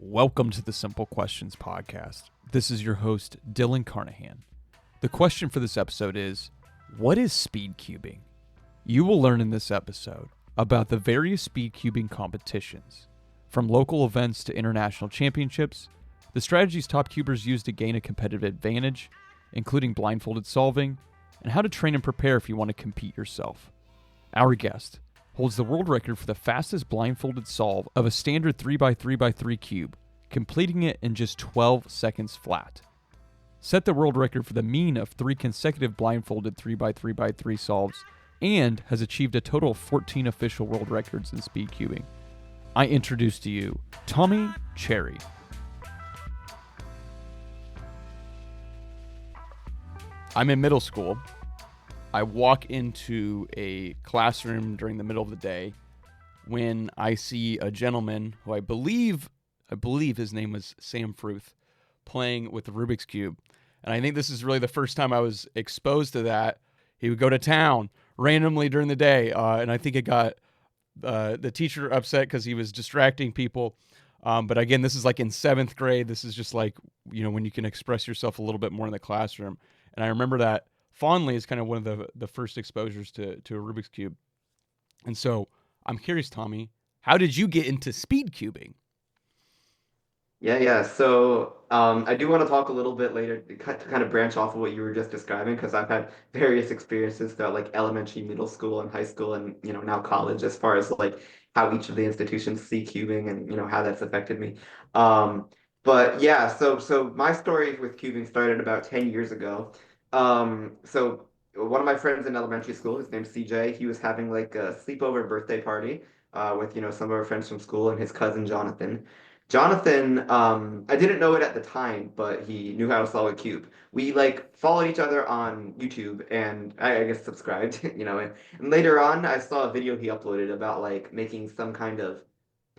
Welcome to the Simple Questions Podcast. This is your host, Dylan Carnahan. The question for this episode is, what is speedcubing? You will learn in this episode about the various speedcubing competitions, from local events to international championships, the strategies top cubers use to gain a competitive advantage, including blindfolded solving, and how to train and prepare if you want to compete yourself. Our guest holds the world record for the fastest blindfolded solve of a standard 3x3x3 cube, completing it in just 12 seconds flat. Set the world record for the mean of 3 consecutive blindfolded 3x3x3 solves, and has achieved a total of 14 official world records in speedcubing. I introduce to you Tommy Cherry. I'm in middle school. I walk into a classroom during the middle of the day when I see a gentleman who I believe his name was Sam Fruth, playing with the Rubik's Cube. And I think this is really the first time I was exposed to that. He would go to town randomly during the day, and I think it got the teacher upset because he was distracting people. But again, this is like in 7th grade. This is just like, when you can express yourself a little bit more in the classroom. And I remember that fondly is kind of one of the first exposures to a Rubik's Cube. And so I'm curious, Tommy, how did you get into speedcubing? Yeah. So I do want to talk a little bit later to kind of branch off of what you were just describing because I've had various experiences throughout like elementary, middle school, and high school, and now college as far as like how each of the institutions see cubing and how that's affected me. Um, but yeah, so my story with cubing started about 10 years ago. So one of my friends in elementary school, his name's CJ, he was having like a sleepover birthday party with some of our friends from school and his cousin Jonathan. Jonathan, I didn't know it at the time, but he knew how to solve a cube. We like followed each other on YouTube and I guess subscribed, and later on I saw a video he uploaded about like making some kind of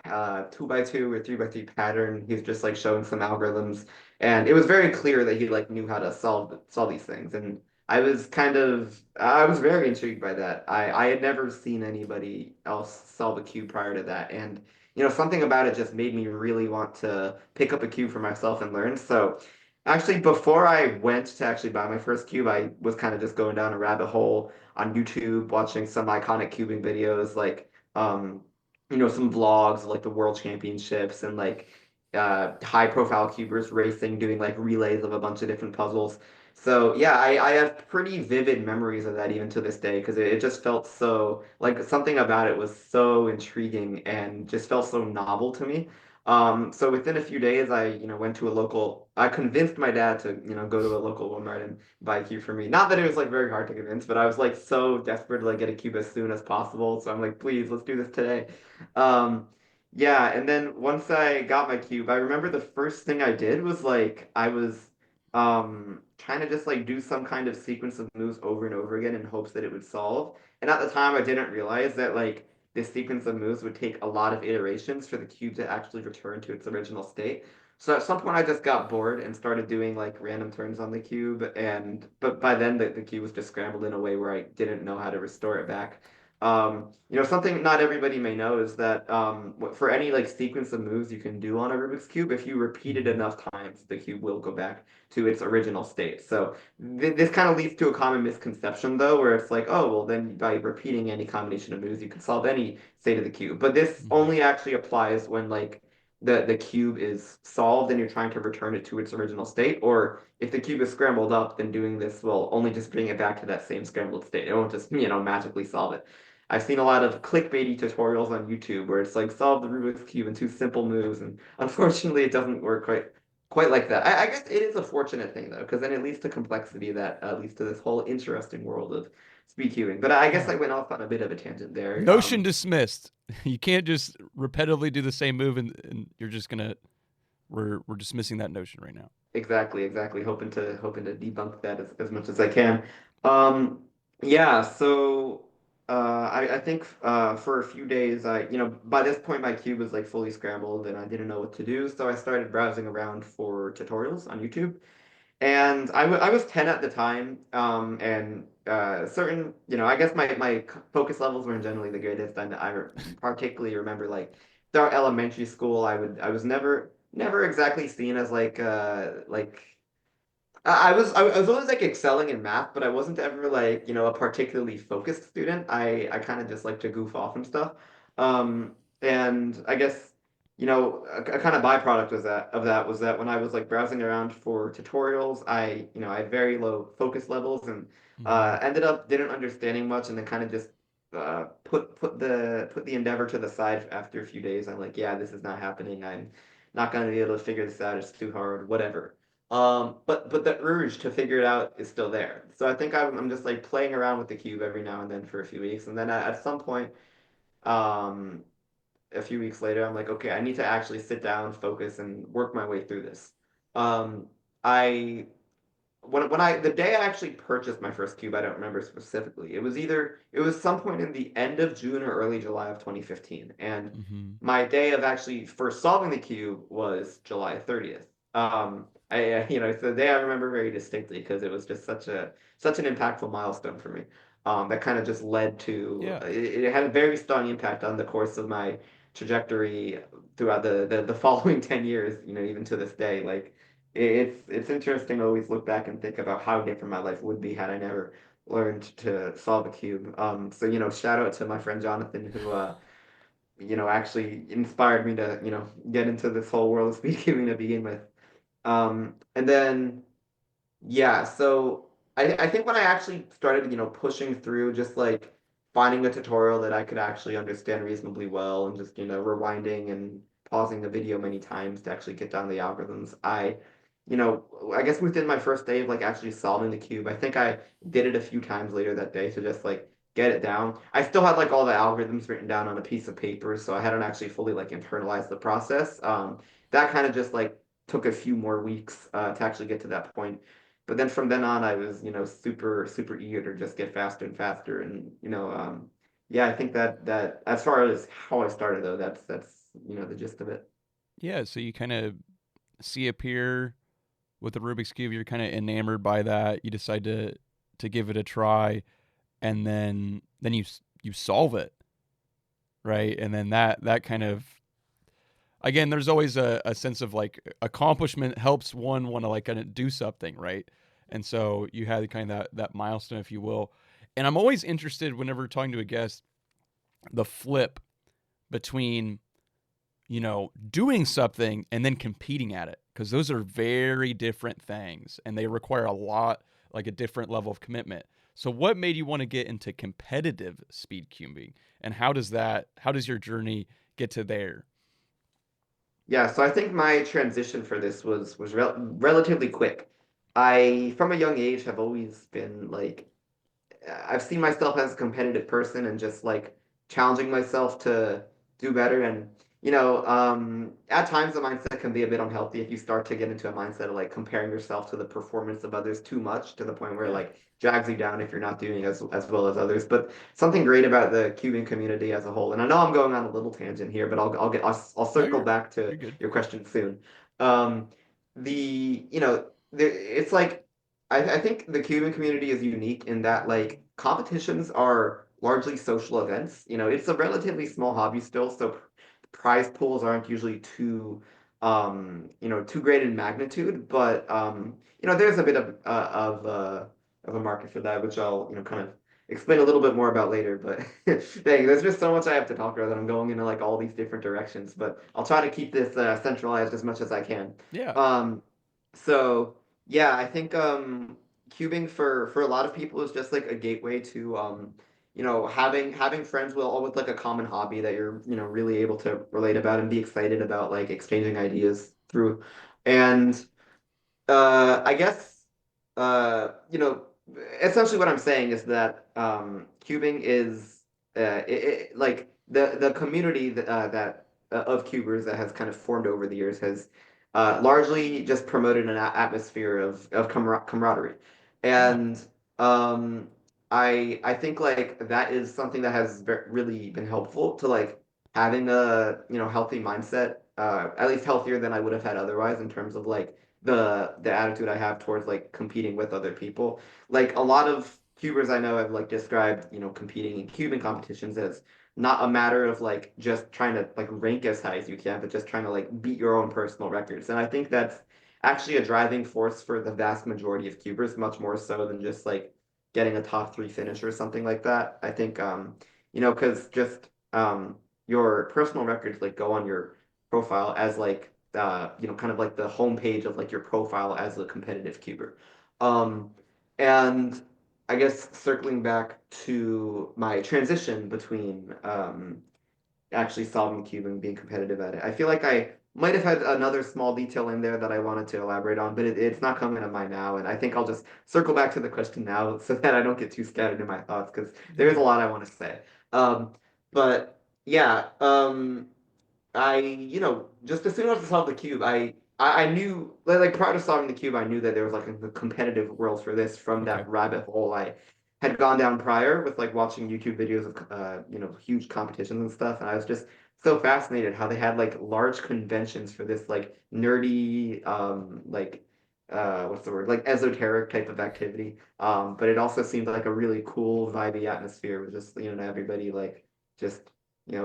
2x2 or 3x3 pattern. He's just like showing some algorithms, and it was very clear that he like knew how to solve these things. And I was very intrigued by that. I had never seen anybody else solve a cube prior to that, and something about it just made me really want to pick up a cube for myself and learn. So actually, before I went to actually buy my first cube, I was kind of just going down a rabbit hole on YouTube, watching some iconic cubing videos like some vlogs of like the world championships and like high profile cubers racing, doing like relays of a bunch of different puzzles. So yeah, I have pretty vivid memories of that even to this day because it just felt so like something about it was so intriguing and just felt so novel to me. So within a few days, went to a local. I convinced my dad to, go to a local Walmart and buy a cube for me. Not that it was like very hard to convince, but I was like so desperate to like get a cube as soon as possible. So I'm like, please, let's do this today. Um, yeah, and then once I got my cube, I remember the first thing I did was like I was trying to just like do some kind of sequence of moves over and over again in hopes that it would solve. And at the time, I didn't realize that like this sequence of moves would take a lot of iterations for the cube to actually return to its original state. So at some point, I just got bored and started doing like random turns on the cube, and but by then the cube was just scrambled in a way where I didn't know how to restore it back. Something not everybody may know is that for any like sequence of moves you can do on a Rubik's Cube, if you repeat it enough times, the cube will go back to its original state. So this kind of leads to a common misconception, though, where it's like, oh, well, then by repeating any combination of moves, you can solve any state of the cube. But this only actually applies when like the cube is solved and you're trying to return it to its original state, or if the cube is scrambled up, then doing this will only just bring it back to that same scrambled state. It won't just, magically solve it. I've seen a lot of clickbaity tutorials on YouTube where it's like solve the Rubik's Cube in 2 simple moves, and unfortunately, it doesn't work quite like that. I guess it is a fortunate thing though, because then it leads to complexity that leads to this whole interesting world of speedcubing. But I guess Yeah. I went off on a bit of a tangent there. Notion dismissed. You can't just repetitively do the same move and you're just gonna we're dismissing that notion right now. Exactly. Hoping to debunk that as much as I can. Um, yeah, so I think for a few days by this point my cube was like fully scrambled and I didn't know what to do, so I started browsing around for tutorials on YouTube. And I was 10 at the time, and certain, I guess my focus levels weren't generally the greatest. And particularly remember, like, throughout elementary school, I was never never exactly seen as like I was always like excelling in math, but I wasn't ever like, a particularly focused student. I kind of just like to goof off and stuff. And I guess, a kind of byproduct of that was that when I was like browsing around for tutorials, I had very low focus levels and Hmm. ended up didn't understanding much and then kind of just put the endeavor to the side after a few days. I'm like, yeah, this is not happening. I'm not going to be able to figure this out. It's too hard, whatever. But the urge to figure it out is still there. So I think I'm just like playing around with the cube every now and then for a few weeks, and then at some point, um, a few weeks later, I'm like, okay, I need to actually sit down, focus, and work my way through this. Um, I when I the day I actually purchased my first cube, I don't remember specifically. It was some point in the end of June or early July of 2015, and Hmm. my day of actually first solving the cube was July 30th. It's the day I remember very distinctly because it was just such an impactful milestone for me. That kind of just led to Yeah. it had a very strong impact on the course of my trajectory throughout the following 10 years, even to this day. Like it's interesting to always look back and think about how different my life would be had I never learned to solve a cube. So shout out to my friend Jonathan who actually inspired me to get into this whole world of speedcubing to begin with. And then yeah, so I think when I actually started, pushing through just like finding a tutorial that I could actually understand reasonably well and just, rewinding and pausing the video many times to actually get down the algorithms, you know, I guess within my first day of like actually solving the cube, I think I did it a few times later that day to just like get it down. I still had like all the algorithms written down on a piece of paper, so I hadn't actually fully like internalized the process. That kind of just like took a few more weeks to actually get to that point. But then from then on, I was, super, super eager to just get faster and faster. And, yeah, I think that as far as how I started though, that's the gist of it. Yeah. So you kind of see a peer with the Rubik's cube, you're kind of enamored by that. You decide to give it a try, and then you solve it, right? And then that kind of, again, there's always a sense of like accomplishment helps one want to like kind of do something, right? And so you had kind of that milestone, if you will. And I'm always interested whenever talking to a guest, the flip between doing something and then competing at it, because those are very different things and they require a lot, like a different level of commitment. So what made you want to get into competitive speed cubing, and how does your journey get to there? Yeah, so I think my transition for this was relatively quick. I, from a young age, have always been like I've seen myself as a competitive person and just like challenging myself to do better. And, at times the mindset can be a bit unhealthy if you start to get into a mindset of like comparing yourself to the performance of others too much to the point where it Yeah. like drags you down if you're not doing as well as others. But something great about the cubing community as a whole, and I know I'm going on a little tangent here, but I'll No, circle back to you're good. your question soon. Um, it's like I think the Cuban community is unique in that like competitions are largely social events. It's a relatively small hobby still, so prize pools aren't usually too great in magnitude, but there's a bit of a market for that, which I'll, kind of explain a little bit more about later. But dang, there's just so much I have to talk about that I'm going into like all these different directions, but I'll try to keep this centralized as much as I can. Yeah. Um, so yeah, I think cubing for a lot of people is just like a gateway to having friends with all with like a common hobby that you're really able to relate about and be excited about like exchanging ideas through. And I guess essentially what I'm saying is that cubing is like the community that of cubers that has kind of formed over the years has largely just promoted an atmosphere of camaraderie, Yeah. and um, I think like that is something that has really been helpful to like having a healthy mindset, at least healthier than I would have had otherwise in terms of like the attitude I have towards like competing with other people. Like a lot of cubers I know have like described, competing in cubing competitions as not a matter of like just trying to like rank as high as you can, but just trying to like beat your own personal records. And I think that's actually a driving force for the vast majority of cubers, much more so than just like getting a top three finish or something like that. I think because just your personal records like go on your profile as like kind of like the homepage of like your profile as a competitive cuber. Um, and I guess circling back to my transition between actually solving the cube and being competitive at it, I feel like I might have had another small detail in there that I wanted to elaborate on, but it's not coming to mind now. And I think I'll just circle back to the question now so that I don't get too scattered in my thoughts because there's a Yeah. lot I want to say. Um, but yeah, just as soon as I saw the cube, I knew like prior to solving the cube, I knew that there was like a competitive world for this from Okay. that rabbit hole I had gone down prior with like watching YouTube videos of huge competitions and stuff, and I was just so fascinated how they had like large conventions for this like nerdy like what's the word, like esoteric type of activity. But it also seemed like a really cool vibey atmosphere with just everybody like just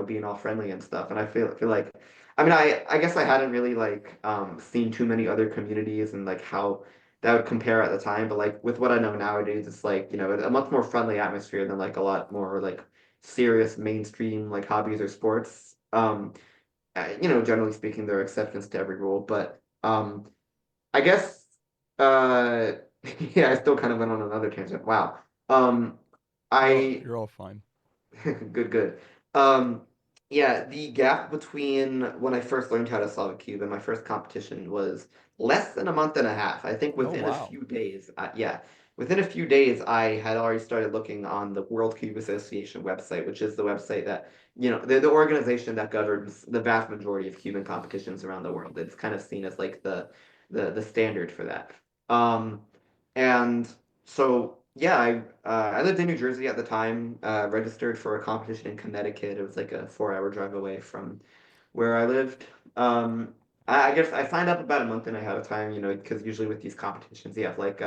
being all friendly and stuff. And I feel like, I mean, I guess I hadn't really like seen too many other communities and like how that would compare at the time. But like with what I know nowadays, it's like a much more friendly atmosphere than like a lot more like serious mainstream like hobbies or sports. Generally speaking, there are exceptions to every rule, but I guess uh, yeah, I still kind of went on another tangent. Wow. Um, I You're all fine. Good, good. Um, yeah, the gap between when I first learned how to solve a cube and my first competition was less than a month and a half. I think Oh within a wow. few days, within a few days, I had already started looking on the World Cube Association website, which is the website that, the organization that governs the vast majority of cuban competitions around the world. It's kind of seen as like the standard for that. Um, and so yeah, I lived in New Jersey at the time. Registered for a competition in Connecticut. It was like a 4-hour drive away from where I lived. I guess I signed up about a month and a half of time. Because usually with these competitions, you have like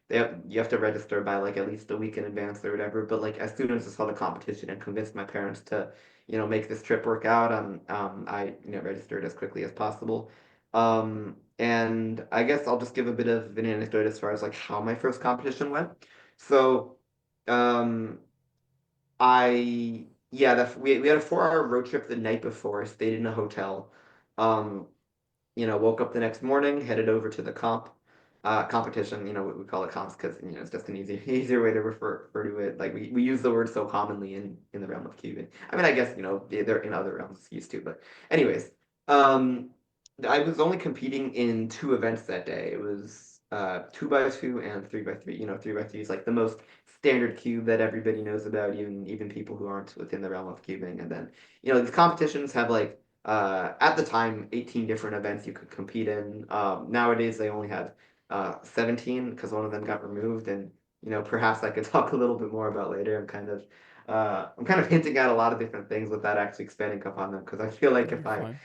you have to register by like at least a week in advance or whatever. But like as soon as I saw the competition and convinced my parents to make this trip work out, I registered as quickly as possible. And I guess I'll just give a bit of an anecdote as far as like how my first competition went. So, um, we had a 4-hour road trip the night before, stayed in a hotel. Um, woke up the next morning, headed over to the competition. We call it comps because it's just an easier way to refer to it. Like we use the word so commonly in the realm of cubing. I mean, I guess they're in other realms used to, but anyways, um, I was only competing in two events that day. It was 2x2 and 3x3. 3x3 is like the most standard cube that everybody knows about, even people who aren't within the realm of cubing. And then these competitions have like at the time 18 different events you could compete in. Nowadays they only have 17 because one of them got removed, and perhaps I could talk a little bit more about later. I'm kind of hinting at a lot of different things without actually expanding upon them because I feel like No, if you're I fine.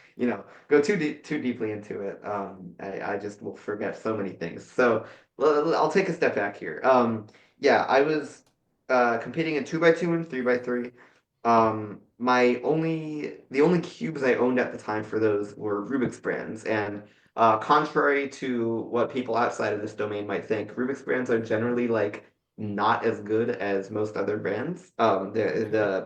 go too deeply into it, I just will forget so many things. So I'll take a step back here. Yeah, I was competing in 2x2 and 3x3. The only cubes I owned at the time for those were Rubik's brands, and contrary to what people outside of this domain might think, Rubik's brands are generally like not as good as most other brands. Okay.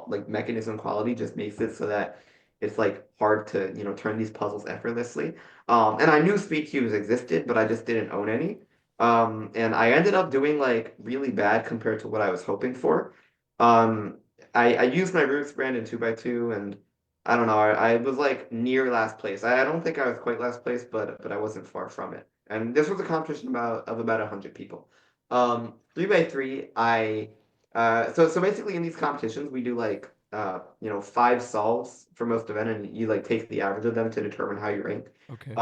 Like mechanism quality just makes it so that it's like hard to turn these puzzles effortlessly. And I knew speed cubes existed, but I just didn't own any. And I ended up doing like really bad compared to what I was hoping for. Um, I used my Roots brand in 2x2, and I don't know, I was like near last place. I don't think I was quite last place, but I wasn't far from it. And this was a competition of about 100 people. 3x3, so basically in these competitions we do like 5 solves for most event, and you like take the average of them to determine how you rank. Okay.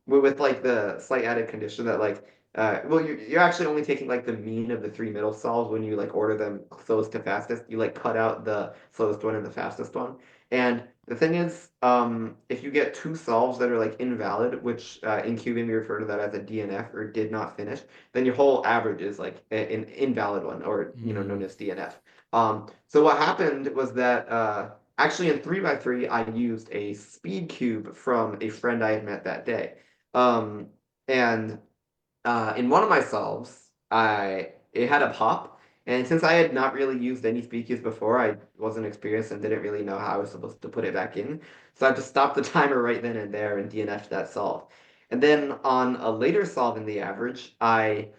With like the slight added condition that like well, you're actually only taking like the mean of the three middle solves when you like order them slowest to fastest. You like cut out the slowest one and the fastest one. And the thing is, if you get two solves that are like invalid, which in cubing we refer to that as a DNF or did not finish, then your whole average is like an invalid one, or known Mm. as DNF. So what happened was that actually in 3x3 I used a speed cube from a friend I had met that day. Um, and in one of my solves, I it had a pop, and since I had not really used any speed cubes before, I wasn't experienced and didn't really know how I was supposed to put it back in. So I just stopped the timer right then and there and DNF'd that solve. And then on a later solve in the average, I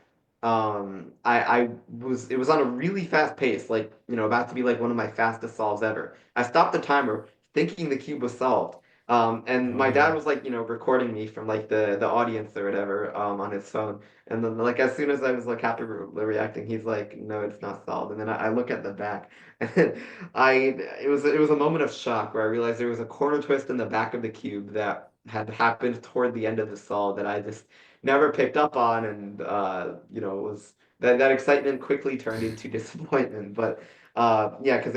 was it was on a really fast pace, like about to be like one of my fastest solves ever. I stopped the timer thinking the cube was solved. And Oh my dad no. was like, recording me from like the audience or whatever, on his phone. And then like as soon as I was like happy reacting, he's like, no, it's not solved. And then I look at the back, and then I it was a moment of shock where I realized there was a corner twist in the back of the cube that had happened toward the end of the solve that I just never picked up on, and it was that excitement quickly turned into disappointment. But yeah, because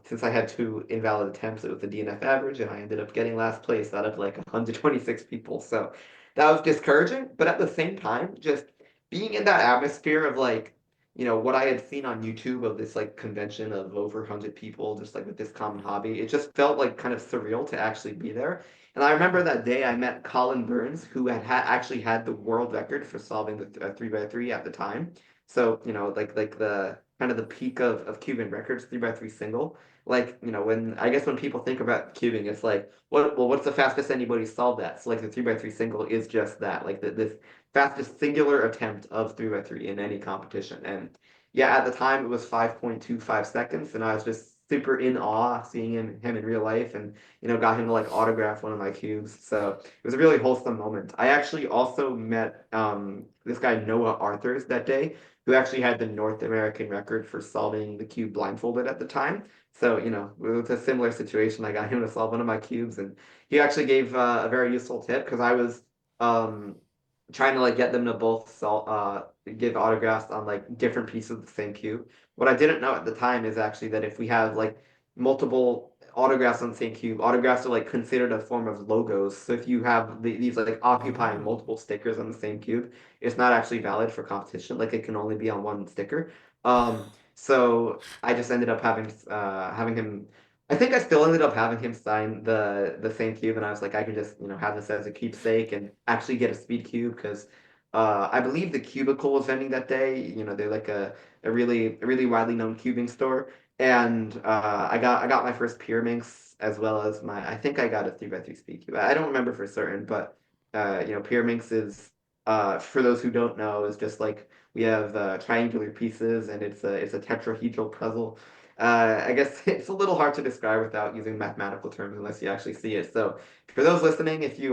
since I had two invalid attempts, it was the DNF average, and I ended up getting last place out of like 126 people. So that was discouraging. But at the same time, just being in that atmosphere of like, what I had seen on YouTube of this like convention of over 100 people, just like with this common hobby, it just felt like kind of surreal to actually be there. And I remember that day I met Colin Burns, who actually had the world record for solving the 3x3 at the time. So, like the kind of the peak of Cuban records, 3x3 single. Like, when people think about cubing, it's like, what's the fastest anybody solved that? So like the 3x3 single is just that, like this fastest singular attempt of 3x3 in any competition. And yeah, at the time it was 5.25 seconds, and I was just super in awe seeing him in real life, and got him to like autograph one of my cubes. So it was a really wholesome moment. I actually also met this guy Noah Arthurs that day, who actually had the North American record for solving the cube blindfolded at the time. So, it was a similar situation. I got him to solve one of my cubes, and he actually gave a very useful tip because I was um, trying to like get them to both give autographs on like different pieces of the same cube. What I didn't know at the time is actually that if we have like multiple autographs on the same cube, autographs are like considered a form of logos. So if you have these like occupying Oh. multiple stickers on the same cube, it's not actually valid for competition. Like it can only be on one sticker. So I just ended up having him. I think I still ended up having him sign the same cube, and I was like, I can just have this as a keepsake and actually get a speed cube because I believe the Cubicle was vending that day. They're like a really widely known cubing store, and I got my first Pyraminx as well as my I think I got a 3x3 speed cube. I don't remember for certain, but Pyraminx is for those who don't know is just like we have triangular pieces, and it's a tetrahedral puzzle. I guess it's a little hard to describe without using mathematical terms unless you actually see it. So for those listening, if you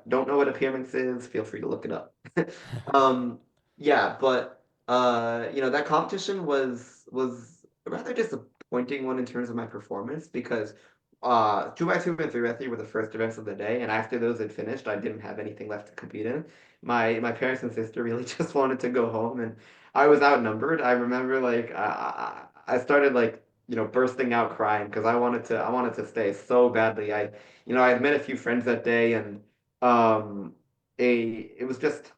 don't know what a Pyraminx is, feel free to look it up. Um, yeah, but that competition was a rather disappointing one in terms of my performance because 2x2 and 3x3 were the first events of the day, and after those had finished, I didn't have anything left to compete in. My parents and sister really just wanted to go home, and I was outnumbered. I remember like I started like bursting out crying because I wanted to stay so badly. I had met a few friends that day, and um it was just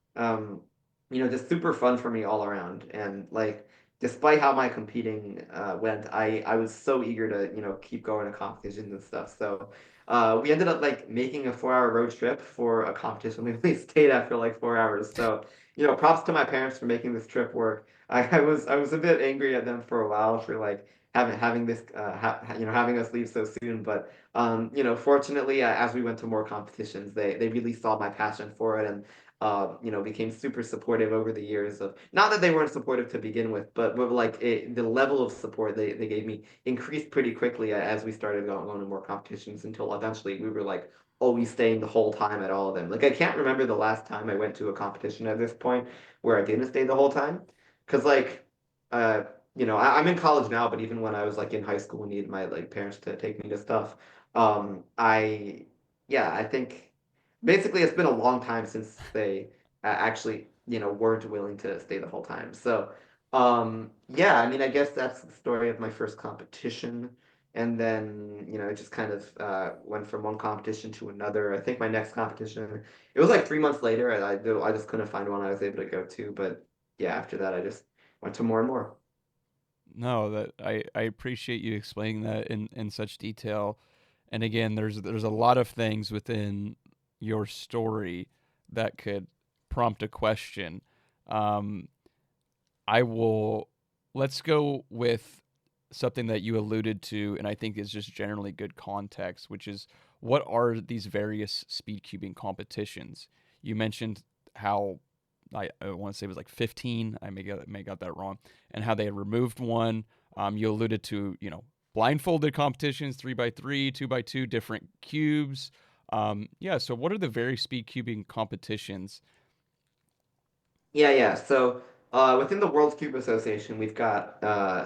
super fun for me all around. And like, despite how my competing went, I was so eager to keep going to competitions and stuff. So we ended up like making a 4-hour road trip for a competition. We only stayed after like 4 hours. So props to my parents for making this trip work. I was a bit angry at them for a while for like having this having us leave so soon, but fortunately, as we went to more competitions, they really saw my passion for it, and became super supportive over the years of, not that they weren't supportive to begin with, but like the level of support they gave me increased pretty quickly as we started going to more competitions until eventually we were like always staying the whole time at all of them. Like I can't remember the last time I went to a competition at this point where I didn't stay the whole time. Because like, uh, I'm in college now, but even when I was like in high school and needed my like parents to take me to stuff, I yeah, I think basically it's been a long time since they actually weren't willing to stay the whole time. So, yeah, I mean, I guess that's the story of my first competition. And then, it just kind of went from one competition to another. I think my next competition, it was like 3 months later. I just couldn't find one I was able to go to. But yeah, after that, I just went to more and more. No, that I appreciate you explaining that in such detail. And again, there's a lot of things within your story that could prompt a question. Um, I will let's go with something that you alluded to, and I think is just generally good context, which is what are these various speed cubing competitions? You mentioned how I want to say it was like 15. I may got that wrong, and how they had removed one. You alluded to blindfolded competitions, 3x3, 2x2, different cubes. Yeah. So what are the various speed cubing competitions? Yeah, yeah. So within the World Cube Association, we've got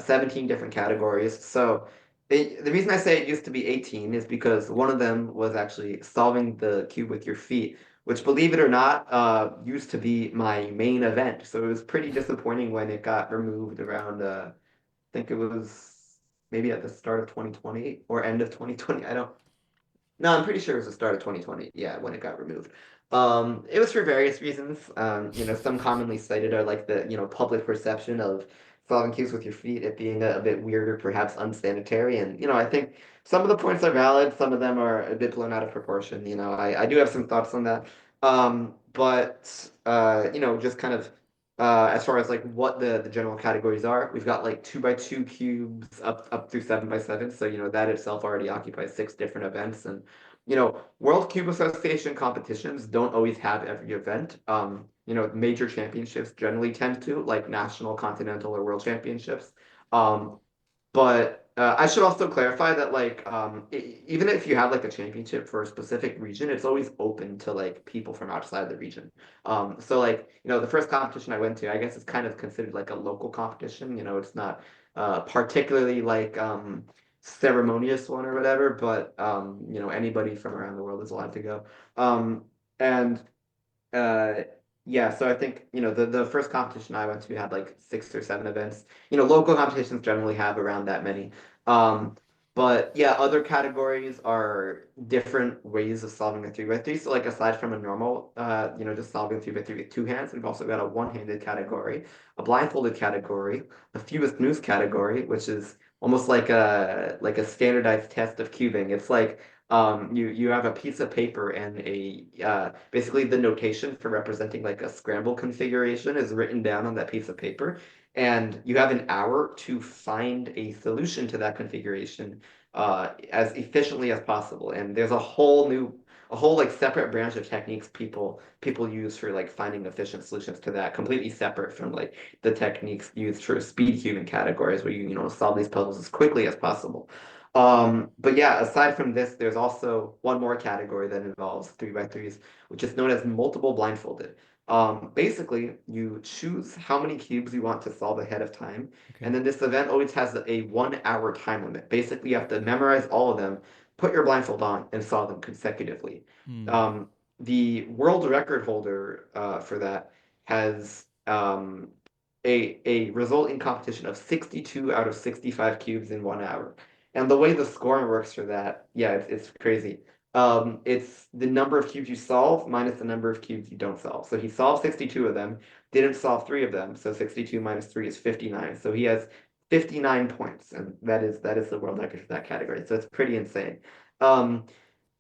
17 different categories. So the reason I say it used to be 18 is because one of them was actually solving the cube with your feet, which, believe it or not, used to be my main event. So it was pretty disappointing when it got removed around, I think it was maybe at the start of 2020 or end of 2020. I don't no, I'm pretty sure it was the start of 2020. Yeah, when it got removed. It was for various reasons. Some commonly cited are like the, public perception of solving cubes with your feet, it being a bit weird or perhaps unsanitary. And, I think some of the points are valid, some of them are a bit blown out of proportion. I do have some thoughts on that. Just kind of as far as like what the general categories are, we've got like 2x2 cubes up through 7x7. So that itself already occupies six different events. And World Cube Association competitions don't always have every event. Major championships generally tend to, like national, continental, or world championships. Um, but I should also clarify that like even if you have like a championship for a specific region, it's always open to like people from outside the region. So like the first competition I went to, I guess it's kind of considered like a local competition. It's not particularly like ceremonious one or whatever, but anybody from around the world is allowed to go. And uh, yeah, so I think, the first competition I went to had like 6 or 7 events. Local competitions generally have around that many. Um, but yeah, other categories are different ways of solving a 3x3. So like aside from a normal, just solving 3x3 with two hands, we've also got a one-handed category, a blindfolded category, a fewest moves category, which is almost like a standardized test of cubing. It's like you have a piece of paper and basically the notation for representing like a scramble configuration is written down on that piece of paper, and you have an hour to find a solution to that configuration as efficiently as possible. And there's a whole like separate branch of techniques people use for like finding efficient solutions to that, completely separate from like the techniques used for speed cubing categories where you solve these puzzles as quickly as possible. But yeah, aside from this, there's also one more category that involves 3x3s, which is known as multiple blindfolded. Basically, you choose how many cubes you want to solve ahead of time, and Okay. then this event always has a 1 hour time limit. Basically, you have to memorize all of them, put your blindfold on, and solve them consecutively. Hmm. Um, the world record holder for that has a resulting competition of 62 out of 65 cubes in 1 hour. And the way the scoring works for that, yeah, it's crazy. It's the number of cubes you solve minus the number of cubes you don't solve. So he solved 62 of them, didn't solve three of them. So 62 minus three is 59. So he has 59 points, and that is the world record for that category. So it's pretty insane. Um,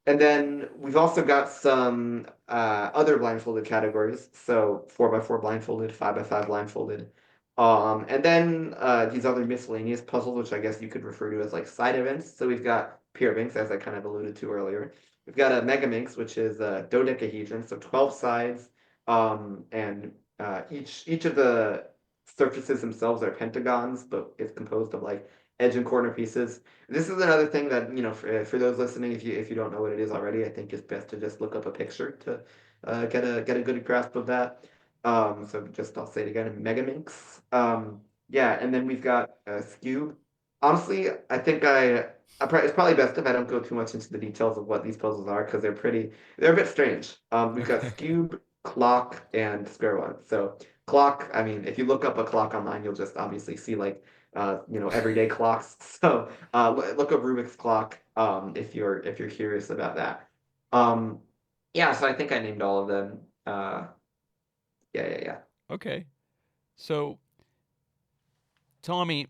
and then we've also got some other blindfolded categories. So 4x4 blindfolded, 5x5 blindfolded. And then these other miscellaneous puzzles, which I guess you could refer to as like side events. So we've got Pyraminx, as I kind of alluded to earlier. We've got a Megaminx, which is a dodecahedron, so 12 sides. And each of the surfaces themselves are pentagons, but it's composed of like edge and corner pieces. This is another thing that, for those listening, if you don't know what it is already, I think it's best to just look up a picture to get a good grasp of that. So just I'll say it again, Megaminx. Yeah, and then we've got Scube. Honestly, I think it's probably best if I don't go too much into the details of what these puzzles are because they're a bit strange. We've got Okay. Scube. clock, and square one. So clock, I mean, if you look up a clock online, you'll just obviously see like everyday clocks. So look up Rubik's clock if you're curious about that. Um, yeah, so I think I named all of them. Yeah. Okay. So, Tommy,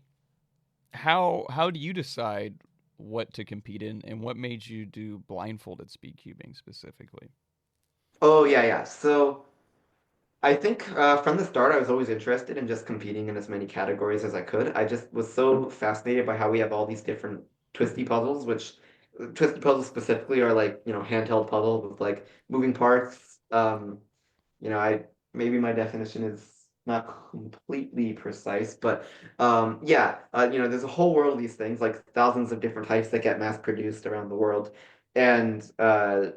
how do you decide what to compete in, and what made you do blindfolded speed cubing specifically? Oh yeah. So I think from the start, I was always interested in just competing in as many categories as I could. I just was so fascinated by how we have all these different twisty puzzles, which twisty puzzles specifically are like, handheld puzzles with like moving parts. I maybe my definition is not completely precise, but yeah, there's a whole world of these things, like thousands of different types that get mass produced around the world, and I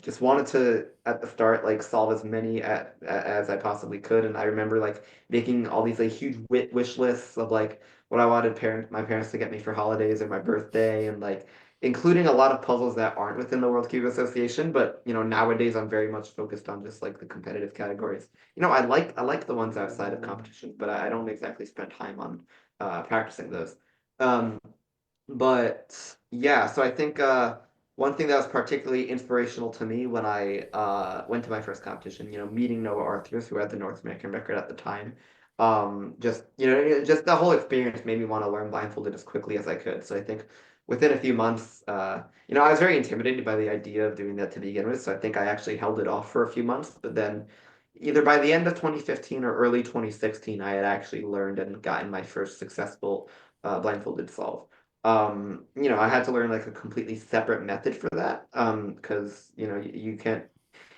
just wanted to at the start like solve as many as I possibly could, and I remember like making all these like huge wish lists of like what I wanted my parents to get me for holidays or my birthday, and like including a lot of puzzles that aren't within the World Cube Association, but nowadays I'm very much focused on just like the competitive categories. I like the ones outside of competition, but I don't exactly spend time on practicing those. Um, but yeah, so I think one thing that was particularly inspirational to me when I went to my first competition, meeting Noah Arthurs, who had the North American record at the time, just the whole experience made me want to learn blindfolded as quickly as I could. So I think within a few months, I was very intimidated by the idea of doing that to begin with. So I think I actually held it off for a few months, but then either by the end of 2015 or early 2016, I had actually learned and gotten my first successful blindfolded solve. I had to learn like a completely separate method for that, because you can't.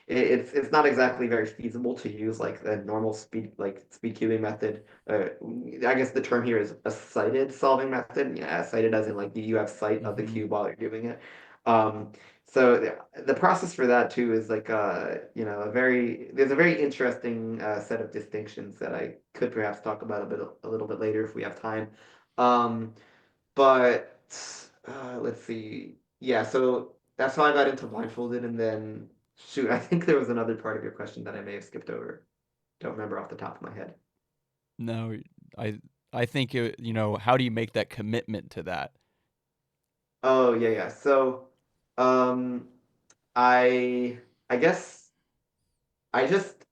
It's not exactly very feasible to use like the normal speed cubing method. I guess the term here is a sighted solving method. Yeah, sighted as in like you have sight of the Mm-hmm. cube while you're doing it. Um, so the process for that too is like there's a very interesting set of distinctions that I could perhaps talk about a little bit later if we have time. Um, but let's see. Yeah, so that's how I got into blindfolded, and then shoot, I think there was another part of your question that I may have skipped over. Don't remember off the top of my head. No, I I think how do you make that commitment to that? Oh yeah. So, um, I I guess I just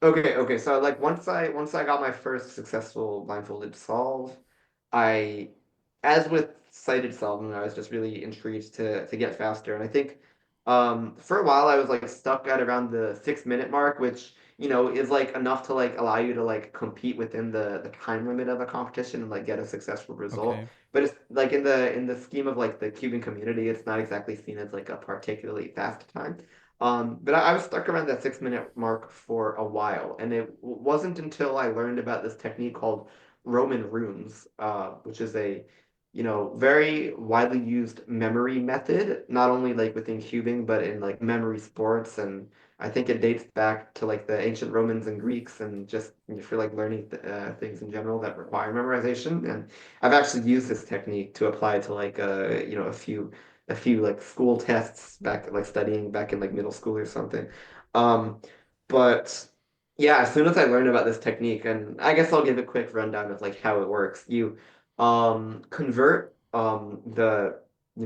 okay. So like once I got my first successful blindfolded solve, I, as with sighted solving, I was just really intrigued to get faster. And I think for a while I was like stuck at around the 6 minute mark, which is like enough to like allow you to like compete within the time limit of a competition and like get a successful result. Okay. But it's like in the scheme of like the Cuban community, it's not exactly seen as like a particularly fast time. But I was stuck around that 6 minute mark for a while, and it wasn't until I learned about this technique called Roman runes, which is a very widely used memory method, not only like within cubing, but in like memory sports. And I think it dates back to like the ancient Romans and Greeks, and just for like learning things in general that require memorization. And I've actually used this technique to apply to like a few like school tests back like studying back in like middle school or something. Um, but yeah, as soon as I learned about this technique, and I guess I'll give a quick rundown of like how it works. You convert the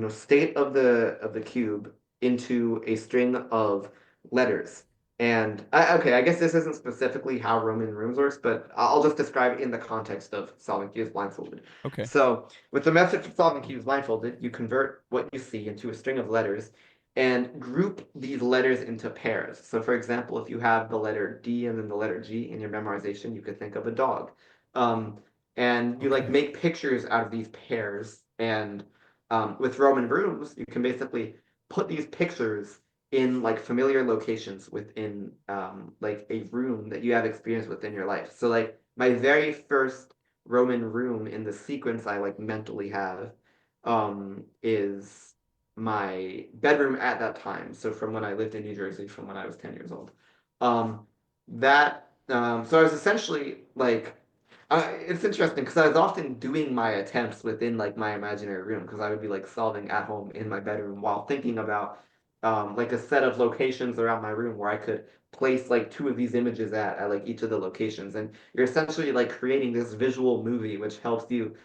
state of the cube into a string of letters. And okay, I guess this isn't specifically how Roman rooms works, but I'll just describe it in the context of solving cubes blindfolded. Okay. So, with the method of solving cubes blindfolded, you convert what you see into a string of letters and group these letters into pairs. So, for example, if you have the letter D and then the letter G in your memorization, you could think of a dog. Um, and you like Okay. make pictures out of these pairs. And with Roman rooms, you can basically put these pictures in like familiar locations within like a room that you have experience with in your life. So like my very first Roman room in the sequence I like mentally have is my bedroom at that time. So from when I lived in New Jersey, from when I was 10 years old. So I was essentially like it's interesting because I was often doing my attempts within like my imaginary room because I would be like solving at home in my bedroom while thinking about like a set of locations around my room where I could place like two of these images at like each of the locations, and you're essentially like creating this visual movie which helps you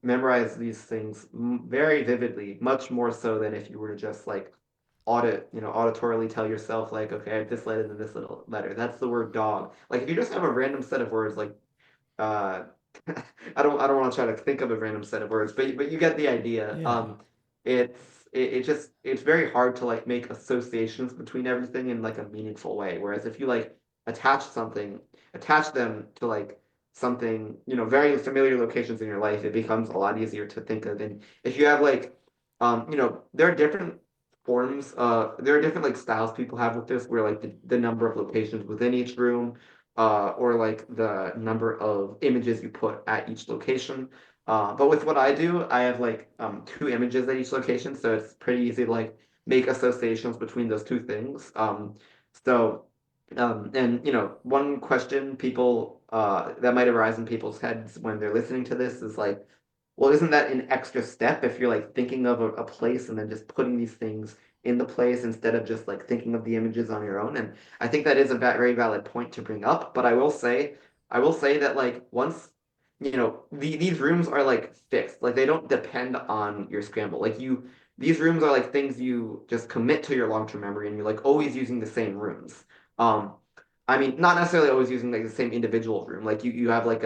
memorize these things very vividly, much more so than if you were to just like auditorily tell yourself like, okay, I have this letter and this little letter. That's the word dog. Like if you just have a random set of words like uh I don't want to try to think of a random set of words, but you get the idea. Yeah. It's very hard to like make associations between everything in like a meaningful way. Whereas if you like attach something, attach them to like something, very familiar locations in your life, it becomes a lot easier to think of. And if you have like, there are different there are different like styles people have with this, where like the number of locations within each room or like the number of images you put at each location. But with what I do, I have like two images at each location, so it's pretty easy to like make associations between those two things. So, and one question people that might arise in people's heads when they're listening to this is like, well, isn't that an extra step if you're like thinking of a place and then just putting these things in the place instead of just like thinking of the images on your own? And I think that is a very valid point to bring up. But I will say that like once these rooms are like fixed, like they don't depend on your scramble. These rooms are like things you just commit to your long-term memory, and you're like always using the same rooms. Um, I mean, not necessarily always using like the same individual room. Like you have like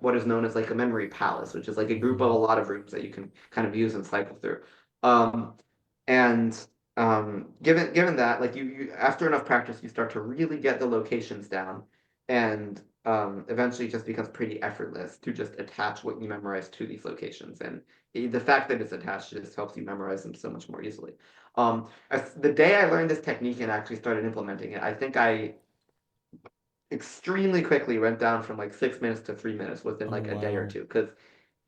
what is known as like a memory palace, which is like a group of a Hmm. lot of rooms that you can kind of use and cycle through. Um, and given that, like you after enough practice, you start to really get the locations down, and eventually it just becomes pretty effortless to just attach what you memorize to these locations. And the fact that it's attached just helps you memorize them so much more easily. The day I learned this technique and actually started implementing it, I think I extremely quickly went down from like 6 minutes to 3 minutes within Oh, like a day or wow. two. Because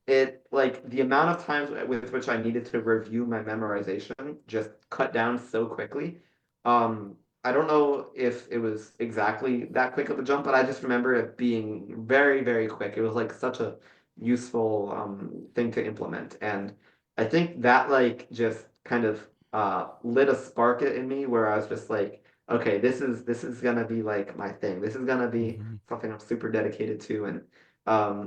it like the amount of times with which I needed to review my memorization just cut down so quickly. I don't know if it was exactly that quick of a jump, but I just remember it being very quick. It was like such a useful thing to implement, and I think that like just kind of lit a spark in me where I was just like, okay, this is gonna be like my thing. This is gonna be Hmm. something I'm super dedicated to, and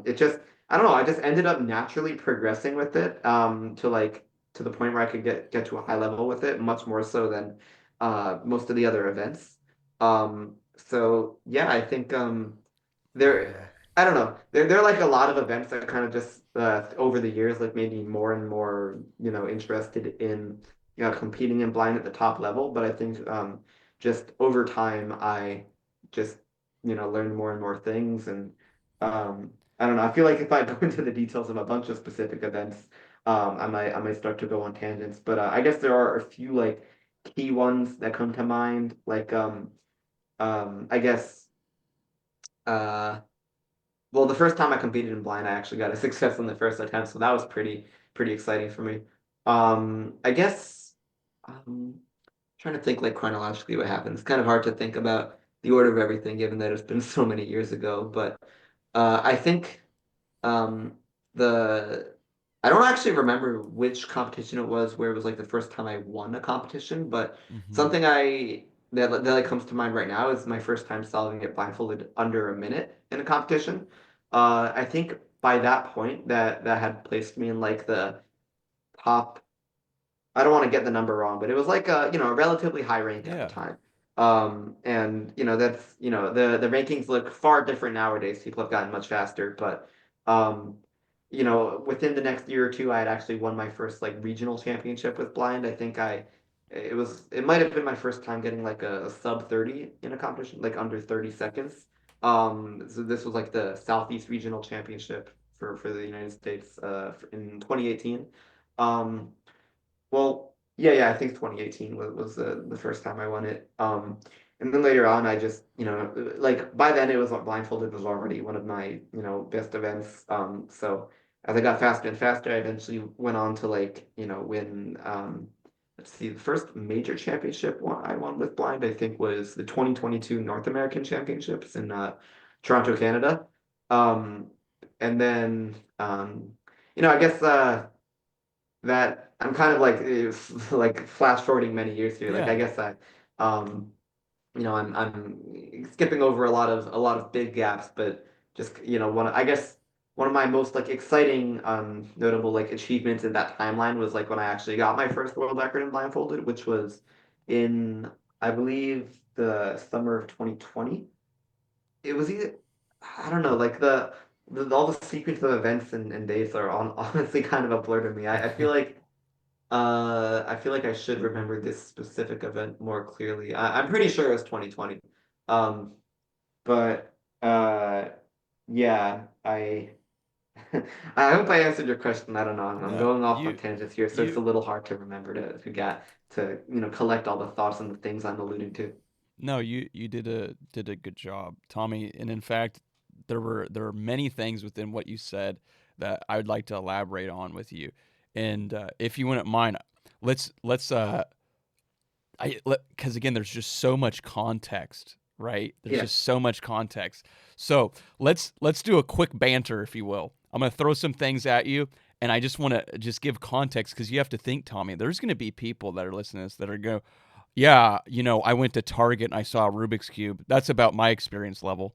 it just I don't know. I just ended up naturally progressing with it to like to the point where I could get to a high level with it, much more so than most of the other events. So yeah, I think Wow. there I don't know. There are like a lot of events that kind of just over the years like made me more and more interested in competing in blind at the top level. But I think just over time I just learned more and more things and I don't know. I feel like if I go into the details of a bunch of specific events, I might start to go on tangents. But I guess there are a few like key ones that come to mind. Like I guess uh, well, the first time I competed in blind, I actually got a success on the first attempt, so that was pretty exciting for me. I guess trying to think like chronologically what happened. It's kind of hard to think about the order of everything given that it's been so many years ago. But I think. Um, the I don't actually remember which competition it was where it was like the first time I won a competition, but Hmm. something that like comes to mind right now is my first time solving it blindfolded under a minute in a competition. I think by that point that had placed me in like the top. I don't want to get the number wrong, but it was like a relatively high rank at the Yeah. time. And that's the rankings look far different nowadays. People have gotten much faster, but um, within the next year or two, I had actually won my first like regional championship with blind. I think it might have been my first time getting like a sub 30 in a competition, like under 30 seconds. So this was like the Southeast Regional Championship for the United States in 2018. Um, well, yeah, I think 2018 was the first time I won it. And then later on, I just, like by then it was like Blindfolded was already one of my, best events. So as I got faster and faster, I eventually went on to like, win, let's see, the first major championship I won with Blind, I think was the 2022 North American Championships in Toronto, Canada. Um, and then, I guess, that I'm kind of like like flash forwarding many years here. Like I Yeah. guess um I'm skipping over a lot of big gaps, but just I guess one of my most like exciting notable like achievements in that timeline was like when I actually got my first world record in blindfolded, which was in I believe the summer of 2020. It was either I don't know, like all the sequence of events and dates are honestly kind of a blur to me. I feel like I should remember this specific event more clearly. I'm pretty sure it was 2020. Um, but yeah, I hope I answered your question. I don't know. I'm No, going off on you tangents here, so it's a you little hard to remember to get to collect all the thoughts and the things I'm alluding to. no, you did a good job, Tommy. And in fact, there are many things within what you said that I would like to elaborate on with you. And if you wouldn't mind, let's I because again, there's just so much context, right? There's Yeah. just so much context. So let's do a quick banter, if you will. I'm gonna throw some things at you, and I just want to just give context because you have to think, Tommy. There's gonna be people that are listening to this that are going, yeah, I went to Target and I saw a Rubik's cube. That's about my experience level,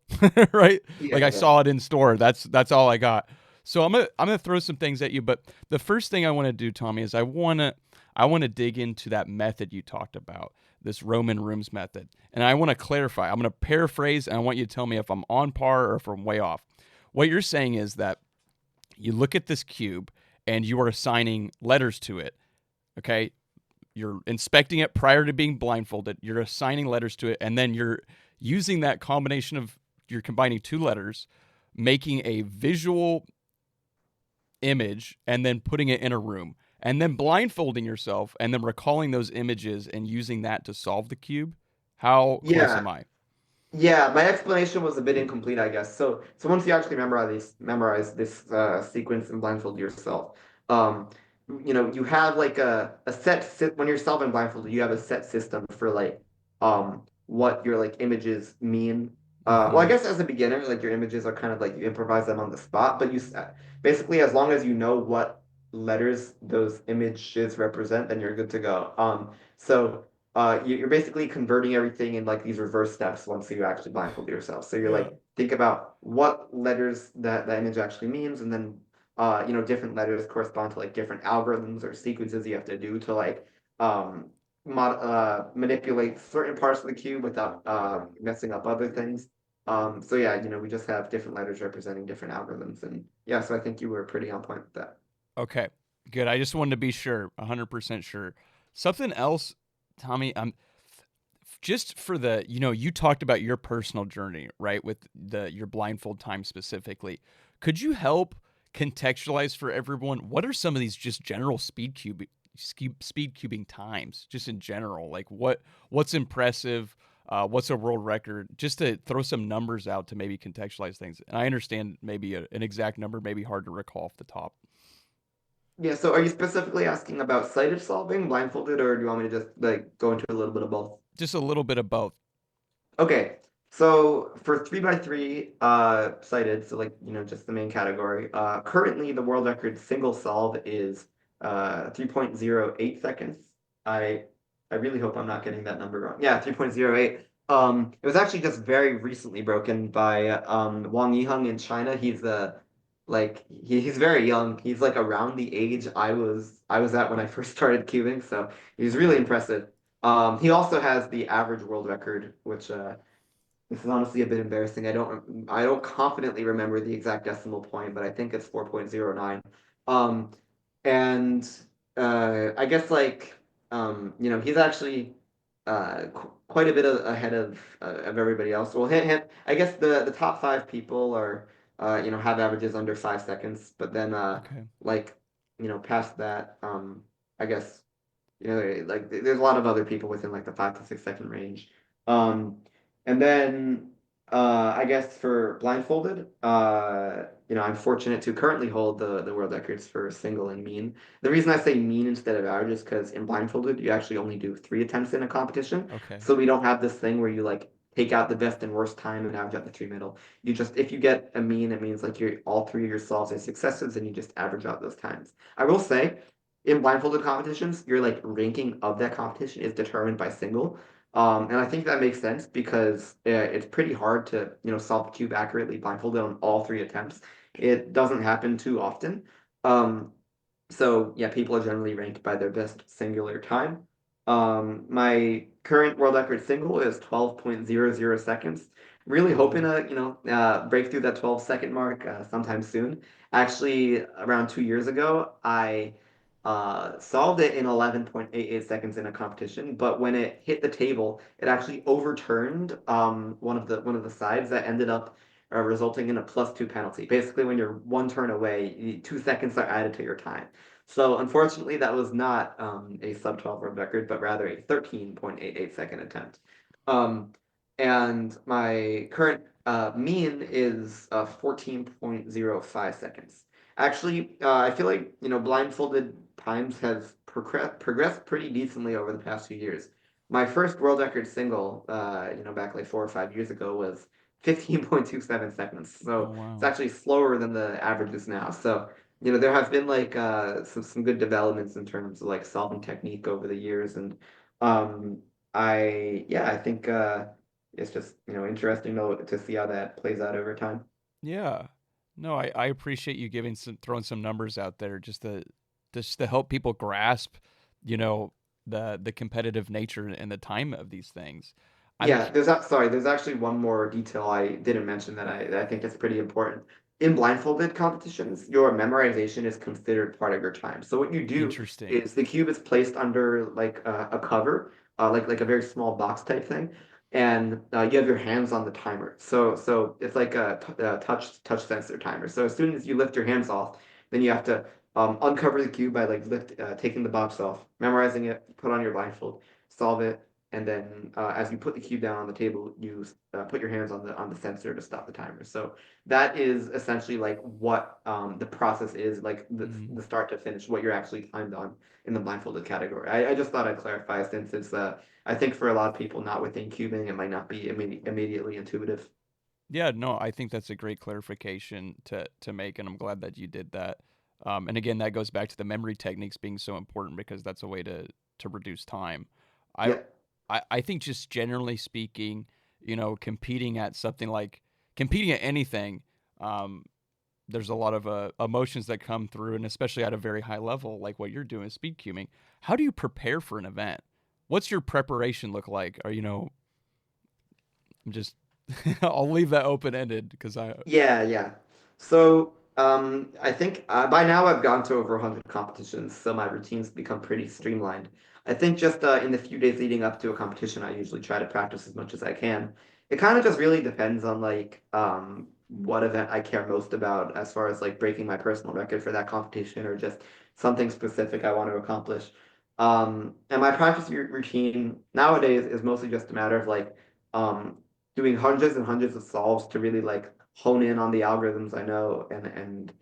right? Like I Yeah. saw it in store. That's all I got. So I'm gonna throw some things at you, but the first thing I want to do, Tommy, is I want to dig into that method you talked about, this Roman rooms method, and I want to clarify. I'm gonna paraphrase, and I want you to tell me if I'm on par or if I'm way off. What you're saying is that you look at this cube and you are assigning letters to it. Okay, you're inspecting it prior to being blindfolded. You're assigning letters to it, and then you're using that combination of you're combining two letters, making a visual image, and then putting it in a room, and then blindfolding yourself, and then recalling those images and using that to solve the cube. How close Yeah. am I? Yeah, my explanation was a bit incomplete, I guess. So once you actually memorize this sequence and blindfold yourself, um, you have like a when you're self and blindfolded, you have a set system for like what your like images mean. Well, I Mm-hmm. guess as a beginner, like your images are kind of like you improvise them on the spot, but basically as long as you know what letters those images represent, then you're good to go. So you're basically converting everything in like these reverse steps once you actually blindfold yourself. So you're Yeah. like, think about what letters that image actually means, and then different letters correspond to like different algorithms or sequences you have to do to like um, manipulate certain parts of the cube without messing up other things. So yeah, we just have different letters representing different algorithms, and yeah, so I think you were pretty on point with that. Okay. Good. I just wanted to be sure, 100% sure. Something else, Tommy. Just for you talked about your personal journey, right, with your blindfold time specifically. Could you help contextualize for everyone what are some of these just general speed cubing times, just in general? Like what's impressive, what's a world record, just to throw some numbers out to maybe contextualize things. And I understand maybe an exact number may be hard to recall off the top. Yeah, so are you specifically asking about sighted solving, blindfolded, or do you want me to just like go into a little bit of both? Just a little bit of both. Okay, so for 3x3 cited, so like just the main category, currently the world record single solve is 3.08 seconds. I really hope I'm not getting that number wrong. Yeah, 3.08. It was actually just very recently broken by Wang Yiheng in China. He's very young. He's like around the age I was at when I first started cubing, so he's really Okay. impressive. He also has the average world record, which this is honestly a bit embarrassing. I don't confidently remember the exact decimal point, but I think it's 4.09. Um, and I guess he's actually quite a bit ahead of everybody else. Well, I guess the top five people are have averages under 5 seconds, but then Okay. like past that, I guess like there's a lot of other people within like the 5 to 6 second range. Um, and then I guess for blindfolded, I'm fortunate to currently hold the world records for single and mean. The reason I say mean instead of average is because in blindfolded you actually only do 3 attempts in a competition, Okay. so we don't have this thing where you like take out the best and worst time and average out the three middle. You just if you get a mean, it means like all three of your solves are successes, and you just average out those times. I will say in blindfolded competitions, your like ranking of that competition is determined by single. And I think that makes sense because it's pretty hard to, solve the cube accurately blindfolded on all three attempts. It doesn't happen too often. Um, so yeah, people are generally ranked by their best singular time. My current world record single is 12.00 seconds. Really hoping Wow. to, break through that 12-second mark sometime soon. Actually, around 2 years ago, I solved it in 11.88 seconds in a competition, but when it hit the table, it actually overturned one of the sides that ended up resulting in a +2 penalty. Basically, when you're one turn away, 2 seconds are added to your time. So unfortunately, that was not a sub 12 world record, but rather a 13.88 second attempt. Um, and my current mean is 14.05 seconds. Actually, I feel like blindfolded times has progressed pretty decently over the past few years. My first world record single, back like 4 or 5 years ago, was 15.27 seconds. Oh So it's wow. actually slower than the averages now. So there have been like some good developments in terms of like solving technique over the years, and um, I think it's just interesting to see how that plays out over time. Yeah. No, I appreciate you giving some throwing some numbers out there just to help people grasp, you know, the competitive nature and the time of these things. I'm Yeah, there's actually one more detail I didn't mention that I think is pretty important. In blindfolded competitions, your memorization is considered part of your time. So what you do interesting. is the cube is placed under like a cover, like a very small box type thing, and you have your hands on the timer. So it's like a touch sensor timer. So as soon as you lift your hands off, then you have to uncover the cube by like taking the box off, memorizing it, put on your blindfold, solve it, and then as you put the cube down on the table, you put your hands on the sensor to stop the timer. So that is essentially like what the process is, like Mm. the start to finish, what you're actually timed on in the blindfolded category. I just thought I'd clarify since it's I think for a lot of people not within cubing, it might not be immediately intuitive. Yeah, no, I think that's a great clarification to make, and I'm glad that you did that. And again, that goes back to the memory techniques being so important because that's a way to reduce time. I Yeah. I think just generally speaking, competing at something like competing at anything, um, there's a lot of emotions that come through, and especially at a very high level, like what you're doing, speed cubing. How do you prepare for an event? What's your preparation look like? Or I'm just I'll leave that open ended because I Yeah, yeah. So I think by now I've gone to over 100 competitions, so my routines become pretty streamlined. I think just in the few days leading up to a competition, I usually try to practice as much as I can. It kind of just really depends on like what event I care most about as far as like breaking my personal record for that competition or just something specific I want to accomplish. And my practice routine nowadays is mostly just a matter of like um, doing hundreds and hundreds of solves to really like hone in on the algorithms I know and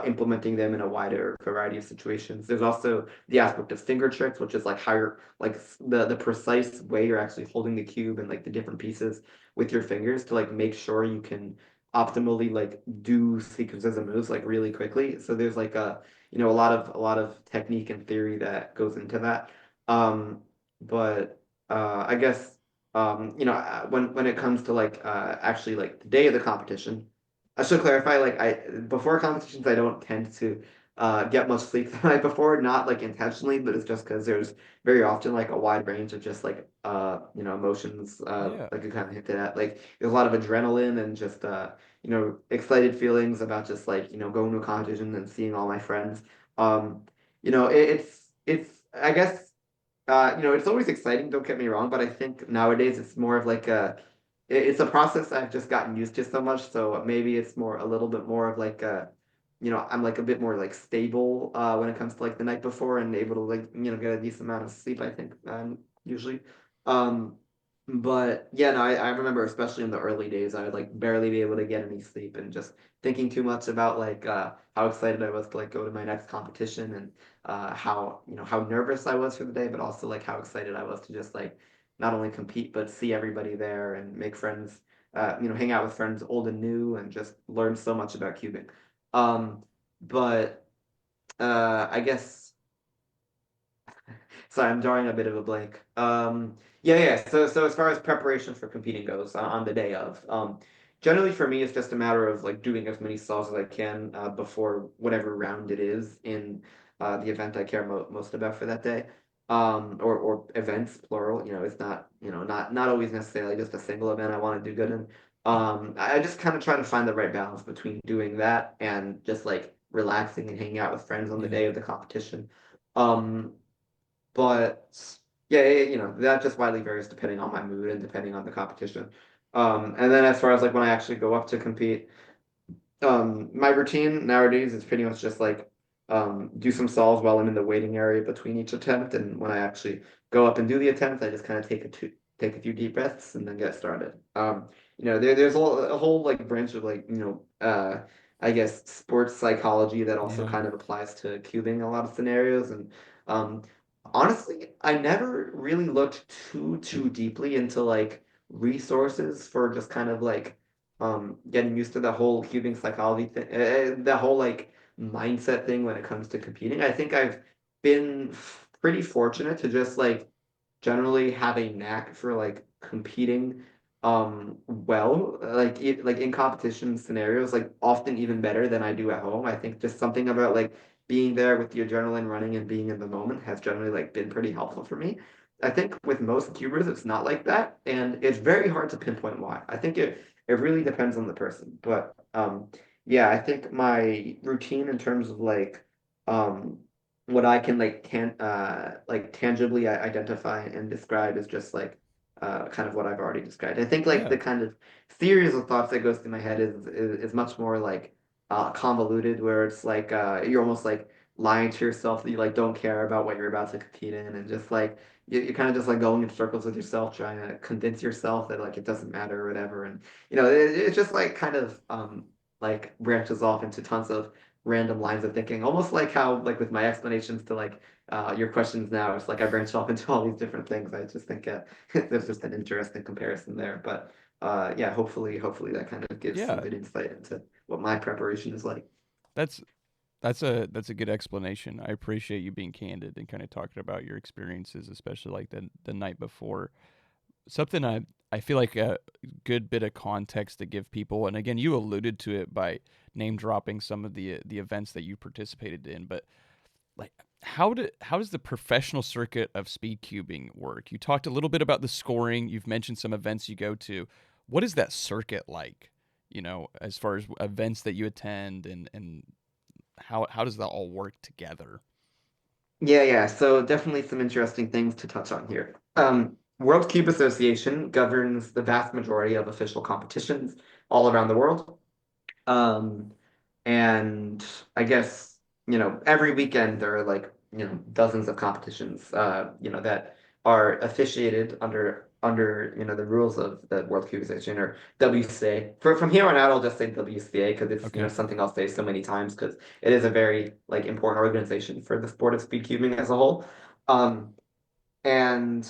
implementing them in a wider variety of situations. There's also the aspect of finger tricks, which is like how you're like the precise way you're actually holding the cube and like the different pieces with your fingers to like make sure you can optimally like do sequences of moves like really quickly. So there's like a lot of technique and theory that goes into that. Um, but I guess when it comes to like actually like the day of the competition, I should clarify like I before competitions I don't tend to get much sleep the night before, not like intentionally, but it's just because there's very often like a wide range of just like emotions yeah. like you kind of hinted at, like there's a lot of adrenaline and just excited feelings about just like going to a competition and seeing all my friends. um it's I guess it's always exciting, don't get me wrong, but I think nowadays it's more of like it's a process I've just gotten used to so much. So maybe it's more a little bit more of like I'm like a bit more like stable when it comes to like the night before and able to like get a decent amount of sleep, I think, usually. Um, but yeah, no, I remember especially in the early days, I would like barely be able to get any sleep and just thinking too much about like how excited I was to like go to my next competition and how nervous I was for the day, but also like how excited I was to just like not only compete but see everybody there and make friends, hang out with friends old and new, and just learn so much about cubing. But I guess Sorry, I'm drawing a bit of a blank. Yeah. So as far as preparation for competing goes on the day of, generally for me it's just a matter of like doing as many stalls as I can before whatever round it is in the event I care most about for that day. Or events plural. It's not not always necessarily just a single event I want to do good in. I just kind of try to find the right balance between doing that and just like relaxing and hanging out with friends on the Yeah. day of the competition. Um, but yeah, that just widely varies depending on my mood and depending on the competition. And then as far as like when I actually go up to compete, my routine nowadays is pretty much just like do some solves while I'm in the waiting area between each attempt, and when I actually go up and do the attempt, I just kind of take a few deep breaths and then get started. There's a whole like branch of like I guess sports psychology that also Yeah. kind of applies to cubing in a lot of scenarios, and um, honestly, I never really looked too deeply into like resources for just kind of like getting used to the whole cubing psychology thing, the whole like mindset thing when it comes to competing. I think I've been pretty fortunate to just like generally have a knack for like competing well, like in competition scenarios, like often even better than I do at home. I think just something about like being there with the adrenaline running and being in the moment has generally like been pretty helpful for me. I think with most cubers it's not like that, and it's very hard to pinpoint why. I think it really depends on the person. But yeah, I think my routine in terms of um what I can like tangibly identify and describe is just like kind of what I've already described. I think like Yeah. the kind of series of thoughts that goes through my head is much more like convoluted, where it's like you're almost like lying to yourself that you like don't care about what you're about to compete in, and just like you're kind of just like going in circles with yourself, trying to convince yourself that like it doesn't matter or whatever. And it's just like kind of like branches off into tons of random lines of thinking, almost like how like with my explanations to like your questions now, it's like I branched off into all these different things. I just think there's just an interesting comparison there. But yeah, hopefully that kind of gives some Yeah. good insight into what my preparation is like. That's that's a good explanation. I appreciate you being candid and kind of talking about your experiences, especially like the night before. Something I feel like a good bit of context to give people, and again, you alluded to it by name dropping some of the events that you participated in, but like how does the professional circuit of speed cubing work? You talked a little bit about the scoring. You've mentioned some events you go to. What is that circuit like? As far as events that you attend, and how does that all work together? Yeah. So definitely some interesting things to touch on here. World Cube Association governs the vast majority of official competitions all around the world. Um, and I guess, every weekend there are like, dozens of competitions, that are officiated under the rules of the World Cube Association or WCA. From here on out, I'll just say WCA because it's, Okay. something I'll say so many times because it is a very like important organization for the sport of speed cubing as a whole. Um, and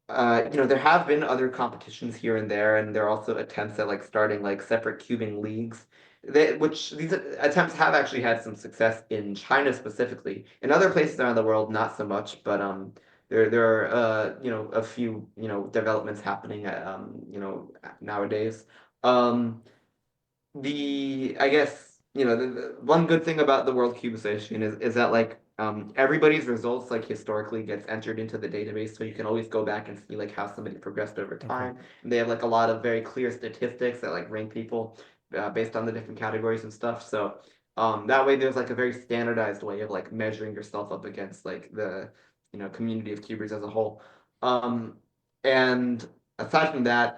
there have been other competitions here and there, and there are also attempts at like starting like separate cubing leagues. Which these attempts have actually had some success in China specifically. In other places around the world, not so much, but there are a few developments happening nowadays. Um, the I guess the one good thing about the World Cube Association is that like everybody's results like historically gets entered into the database, so you can always go back and see like how somebody progressed over Okay. time. And they have like a lot of very clear statistics that like rank people based on the different categories and stuff. So that way there's like a very standardized way of like measuring yourself up against like the community of cubers as a whole. Um, and aside from that,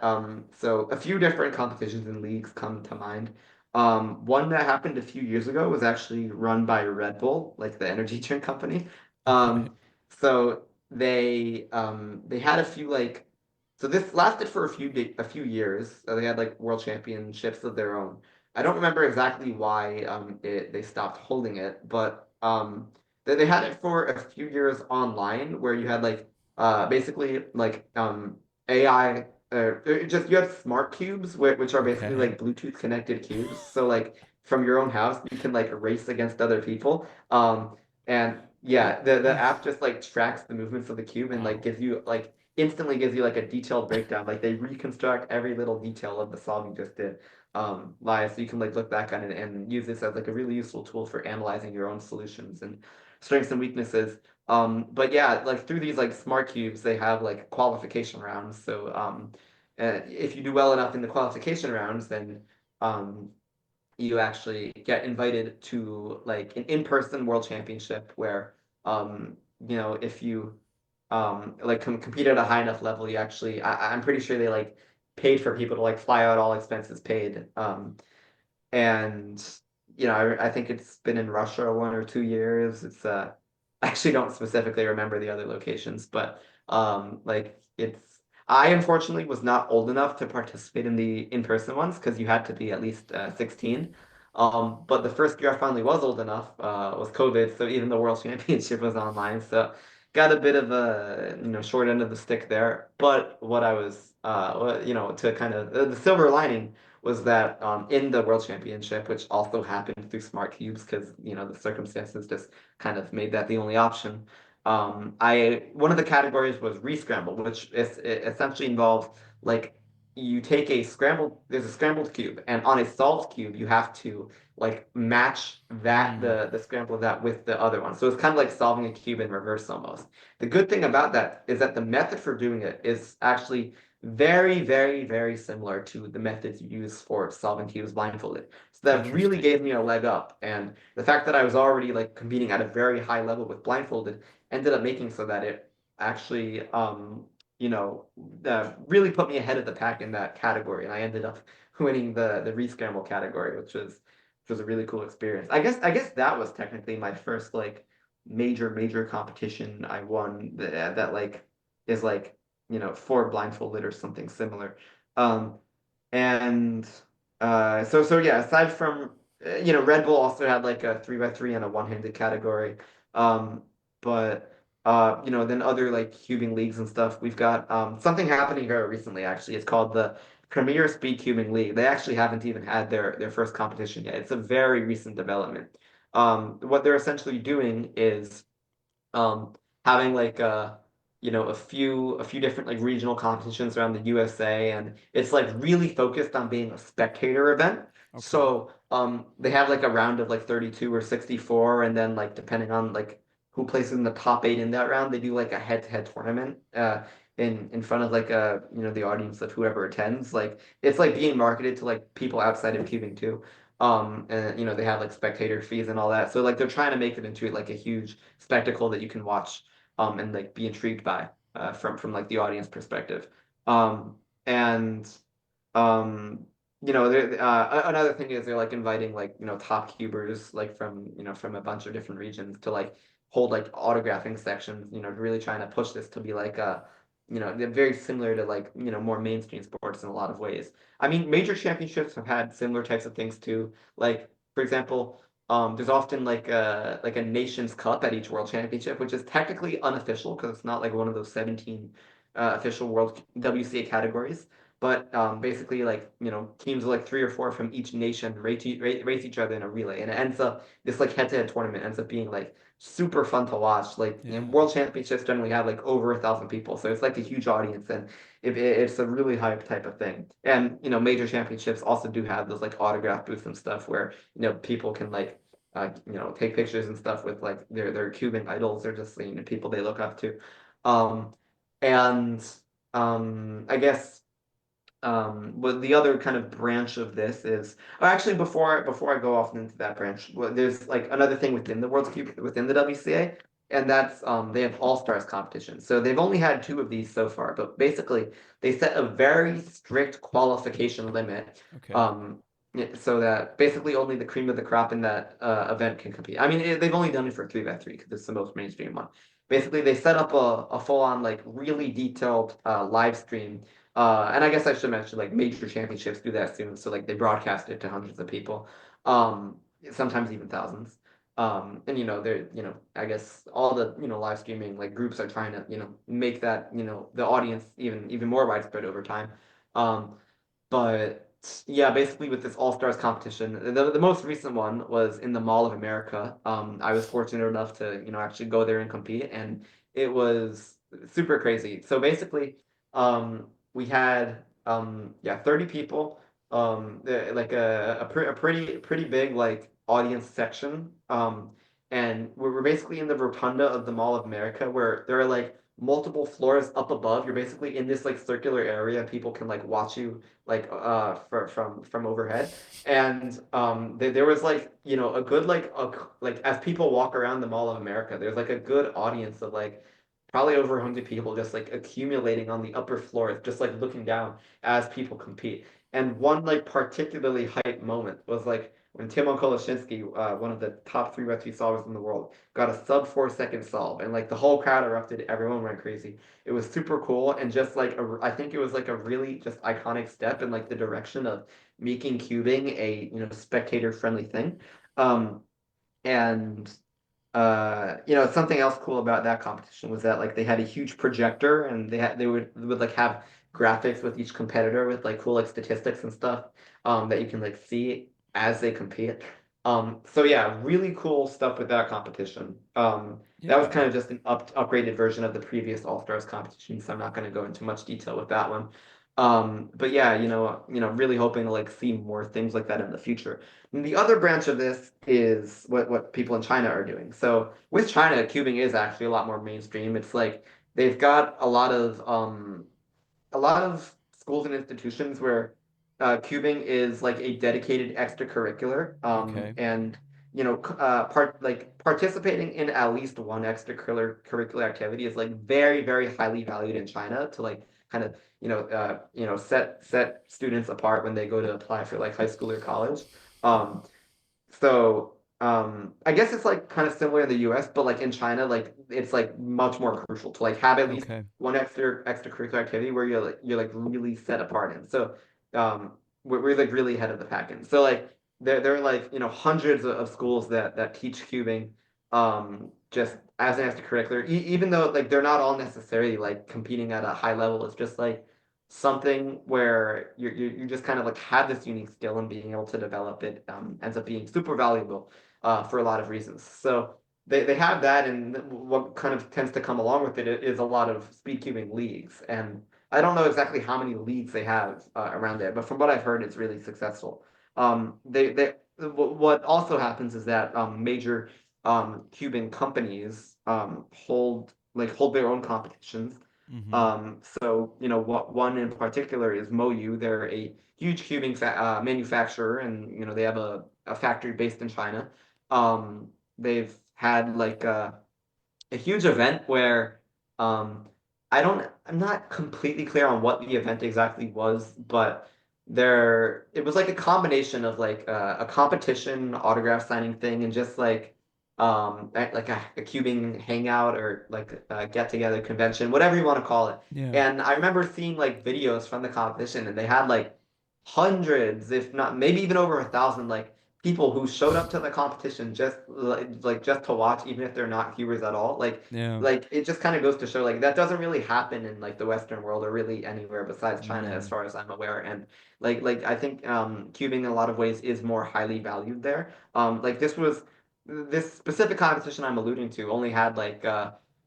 so a few different competitions and leagues come to mind. One that happened a few years ago was actually run by Red Bull, like the energy drink company. Okay. So they had a few like so this lasted for a few years. They had like world championships of their own. I don't remember exactly why they stopped holding it, but they had it for a few years online where you had like basically like AI just you have smart cubes which are basically Okay. like Bluetooth connected cubes. So like from your own house you can like race against other people. And It, Yeah, the app just like tracks the movements of the cube and like oh, gives you like instantly gives you like a detailed breakdown. Like they reconstruct every little detail of the solve you just did live, so you can like look back on it and use this as like a really useful tool for analyzing your own solutions and strengths and weaknesses. But yeah, like through these like smart cubes, they have like qualification rounds. So if you do well enough in the qualification rounds, then um you actually get invited to like an in-person world championship where if you like compete at a high enough level, you actually I'm pretty sure they like paid for people to like fly out, all expenses paid. And I think it's been in Russia 1 or 2 years. It's I actually don't specifically remember the other locations, but like it's I unfortunately was not old enough to participate in the in-person ones because you had to be at least 16. But the first year I finally was old enough was COVID, so even the World Championship was online. So got a bit of a short end of the stick there. But what I was to kind of the silver lining was that in the World Championship, which also happened through smart cubes because the circumstances just kind of made that the only option. I one of the categories was rescramble, which it essentially involves like you take there's a scrambled cube, and on a solved cube, you have to like match that mm, the scramble of that with the other one. So it's kind of like solving a cube in reverse almost. The good thing about that is that the method for doing it is actually very, very, very similar to the methods you use for solving cubes blindfolded. So that really interesting. gave me a leg up. And the fact that I was already like competing at a very high level with blindfolded ended up making so that it actually, you know, really put me ahead of the pack in that category. And I ended up winning the rescramble category, which was a really cool experience. I guess that was technically my first like major competition I won that like is like for blindfolded or something similar. Um, and so yeah, aside from Red Bull also had like a 3x3 and a one-handed category. Um, but then other like cubing leagues and stuff. We've got something happening here recently actually. It's called the Premier Speedcubing League. They actually haven't even had their first competition yet. It's a very recent development. What they're essentially doing is um, having like a few different like regional competitions around the USA, and it's like really focused on being a spectator event. Okay. So they have like a round of like 32 or 64, and then like depending on like who places in the top eight in that round, they do like a head-to-head tournament in front of like the audience of whoever attends. Like it's like being marketed to like people outside of cubing too. And they have like spectator fees and all that. So like they're trying to make it into like a huge spectacle that you can watch and like be intrigued by from like the audience perspective. And um another thing is they're like inviting like top cubers like from a bunch of different regions to like hold like autographing sections, really trying to push this to be like they're very similar to like more mainstream sports in a lot of ways. I mean, major championships have had similar types of things too. Like, for example, there's often like a nations cup at each world championship, which is technically unofficial because it's not like one of those 17 official world WCA categories. But basically, like teams of like three or four from each nation race each other in a relay, and it ends up this like head-to-head tournament ends up being like super fun to watch. Like Yeah. world championships generally have like over 1,000 people, so it's like a huge audience, and it's a really hype type of thing. And major championships also do have those like autograph booths and stuff where people can like take pictures and stuff with like their Cuban idols or just people they look up to. Um, and I guess but the other kind of branch of this is actually before I go off into that branch, there's like another thing within the World Cup within the WCA, and that's they have All Stars competition. So they've only had two of these so far, but basically they set a very strict qualification limit, Okay. um, so that basically only the cream of the crop in that event can compete. I mean, they've only done it for 3x3 because it's the most mainstream one. Basically, they set up a full-on like really detailed live stream and I guess I should mention like major championships do that soon. So like they broadcast it to hundreds of people, sometimes even thousands. And they're I guess all the live streaming like groups are trying to make that the audience even more widespread over time. Um, but yeah, basically with this All-Stars competition. The most recent one was in the Mall of America. I was fortunate enough to, actually go there and compete, and it was super crazy. So basically, we had yeah, 30 people, like a pretty big like audience section. And we're basically in the rotunda of the Mall of America where there are like multiple floors up above. You're basically in this like circular area. People can like watch you like from overhead. And there was like a good like as people walk around the Mall of America, there's like a good audience of like probably over 100 people just like accumulating on the upper floors, just like looking down as people compete. And one like particularly hype moment was like when Timon Koloshinsky, one of the top three rescue solvers in the world, got a sub 4 second solve, and like the whole crowd erupted, everyone went crazy. It was super cool, and just like I think it was like a really just iconic step in like the direction of making cubing a spectator friendly thing. Um, and something else cool about that competition was that like they had a huge projector, and they would like have graphics with each competitor with like cool like statistics and stuff that you can like see as they compete. So yeah, really cool stuff with that competition. That was Yeah. kind of just an upgraded version of the previous All Stars competition, so I'm not going to go into much detail with that one. But yeah, really hoping to like see more things like that in the future. And the other branch of this is what people in China are doing. So with China, cubing is actually a lot more mainstream. It's like they've got a lot of schools and institutions where cubing is like a dedicated extracurricular, Okay. and participating in at least one extracurricular activity is like very very highly valued in China to like kind of set students apart when they go to apply for like high school or college. Um, so I guess it's like kind of similar in the US, but like in China, like it's like much more crucial to like have at least Okay. one extracurricular activity where you're like really set apart in. So um we're like really ahead of the pack in. So like there are like hundreds of schools that teach cubing just as an extracurricular, even though like they're not all necessarily like competing at a high level. It's just like something where you just kind of like have this unique skill, and being able to develop it ends up being super valuable for a lot of reasons. So they have that, and what kind of tends to come along with it is a lot of speedcubing leagues. And I don't know exactly how many leagues they have around there, but from what I've heard, it's really successful. What also happens is that major cubing companies hold their own competitions. Mm-hmm. So, what one in particular is Moyu. They're a huge cubing manufacturer, and they have a factory based in China. They've had like a huge event where um, I'm not completely clear on what the event exactly was, but it was like a combination of like a competition, autograph signing thing, and just like like a cubing hangout or like a get together convention, whatever you want to call it. Yeah. And I remember seeing like videos from the competition, and they had like hundreds, if not maybe even over 1,000, like people who showed up to the competition just like just to watch, even if they're not viewers at all. Like Yeah. like it just kind of goes to show like that doesn't really happen in like the Western world or really anywhere besides China, as Mm. far as I'm aware. And like I think cubing in a lot of ways is more highly valued there. Like this specific competition I'm alluding to only had like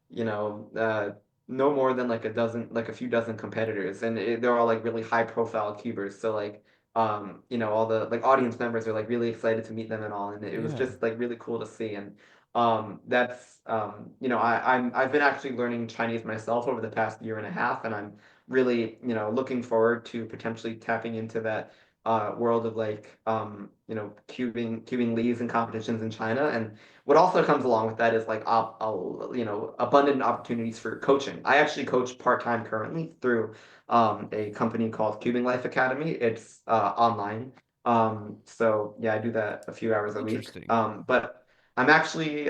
you know uh no more than like a dozen, like a few dozen competitors, and they're all like really high profile cubers. So like all the like audience members are like really excited to meet them and all, and it was Yeah. just like really cool to see. And that's I've been actually learning Chinese myself over the past year and a half, and I'm really looking forward to potentially tapping into that world of like cubing leagues and competitions in China. And what also comes along with that is like abundant opportunities for coaching. I actually coach part-time currently through a company called Cubing Life Academy. It's online. So yeah, I do that a few hours a week. Interesting. But I'm actually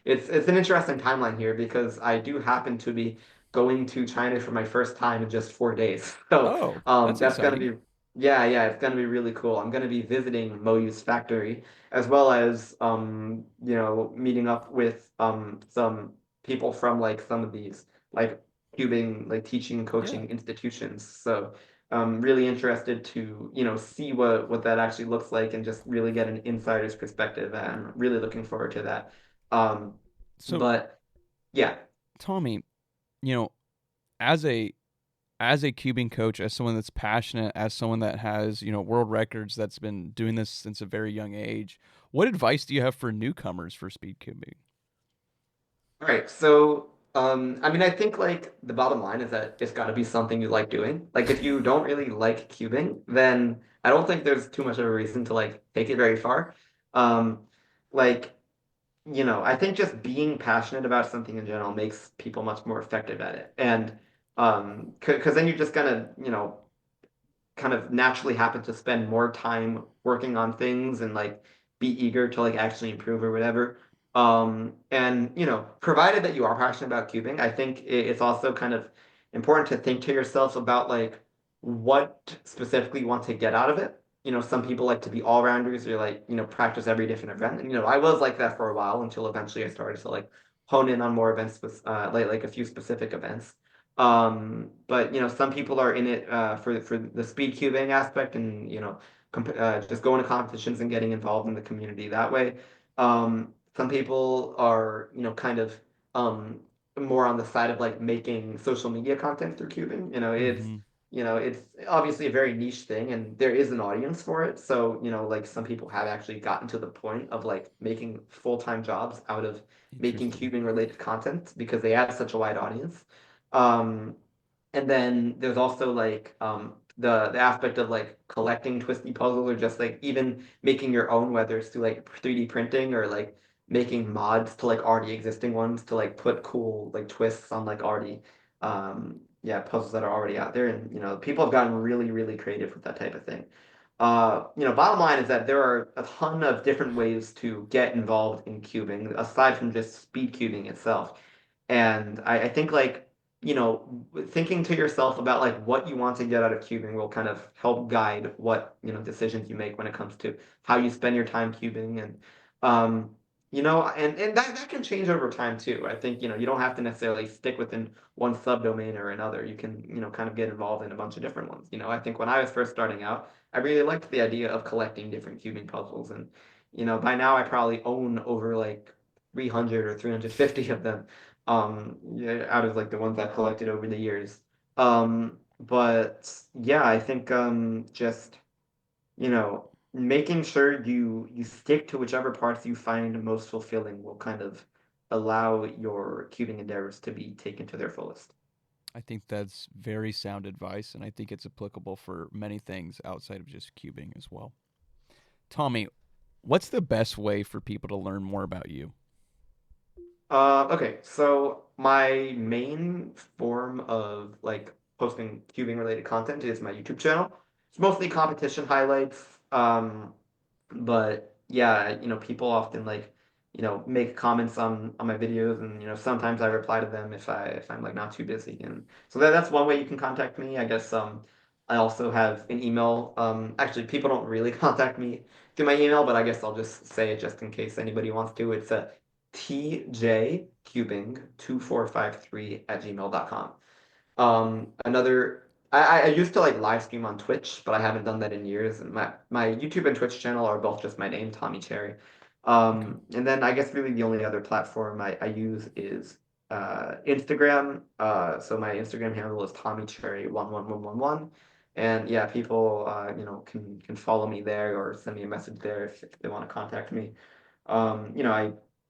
it's an interesting timeline here because I do happen to be going to China for my first time in just 4 days. So Oh, that's that's gonna exciting. be yeah, it's gonna be really cool. I'm gonna be visiting Moyu's factory, as well as meeting up with some people from like some of these like cubing like teaching and Yeah. coaching institutions. So really interested to, see what that actually looks like and just really get an insider's perspective. And I'm really looking forward to that. Um, So, but yeah. Tommy, you know, as a cubing coach, as someone that's passionate, as someone that has, world records, that's been doing this since a very young age, what advice do you have for newcomers for speed cubing? All right. So, I mean, I think like the bottom line is that it's got to be something you like doing. Like, if you don't really like cubing, then I don't think there's too much of a reason to like take it very far. Um, like, I think just being passionate about something in general makes people much more effective at it. And because then you're just gonna, kind of naturally happen to spend more time working on things and like be eager to like actually improve or whatever. And provided that you are passionate about cubing, I think it's also kind of important to think to yourself about like what specifically you want to get out of it. Some people like to be all rounders or like, practice every different event. And I was like that for a while until eventually I started to like hone in on more events, like a few specific events. But some people are in it for the speed cubing aspect and just going to competitions and getting involved in the community that way. Some people are kind of um, more on the side of like making social media content through cubing. Mm-hmm. It's obviously a very niche thing and there is an audience for it. So like some people have actually gotten to the point of like making full-time jobs out of making Interesting. cubing related content because they have such a wide audience. Um, and then there's also like the aspect of like collecting twisty puzzles or just like even making your own, whether it's through like 3D printing or like making mods to like already existing ones to like put cool like twists on like already puzzles that are already out there. And people have gotten really, really creative with that type of thing. Bottom line is that there are a ton of different ways to get involved in cubing aside from just speed cubing itself. And I think like thinking to yourself about like what you want to get out of cubing will kind of help guide what, decisions you make when it comes to how you spend your time cubing um, and that can change over time too. I think, you don't have to necessarily stick within one subdomain or another. You can, kind of get involved in a bunch of different ones. I think when I was first starting out, I really liked the idea of collecting different cubing puzzles and, by now I probably own over like 300 or 350 of them yeah, out of like the ones I've collected over the years. But yeah, I think just making sure you stick to whichever parts you find most fulfilling will kind of allow your cubing endeavors to be taken to their fullest. I think that's very sound advice, and I think it's applicable for many things outside of just cubing as well. Tommy, what's the best way for people to learn more about you? Okay, so my main form of like posting cubing related content is my YouTube channel. It's mostly competition highlights. But yeah, people often like, make comments on my videos and sometimes I reply to them if I'm like not too busy. And so that's one way you can contact me. I guess I also have an email. Actually people don't really contact me through my email, but I guess I'll just say it just in case anybody wants to. It's a tjcubing2453 at gmail.com. I used to like live stream on Twitch, but I haven't done that in years. And my YouTube and Twitch channel are both just my name, Tommy Cherry. Okay. And then I guess really the only other platform I use is Instagram. So my Instagram handle is Tommy Cherry 11111. And yeah, people can follow me there or send me a message there if they want to contact me.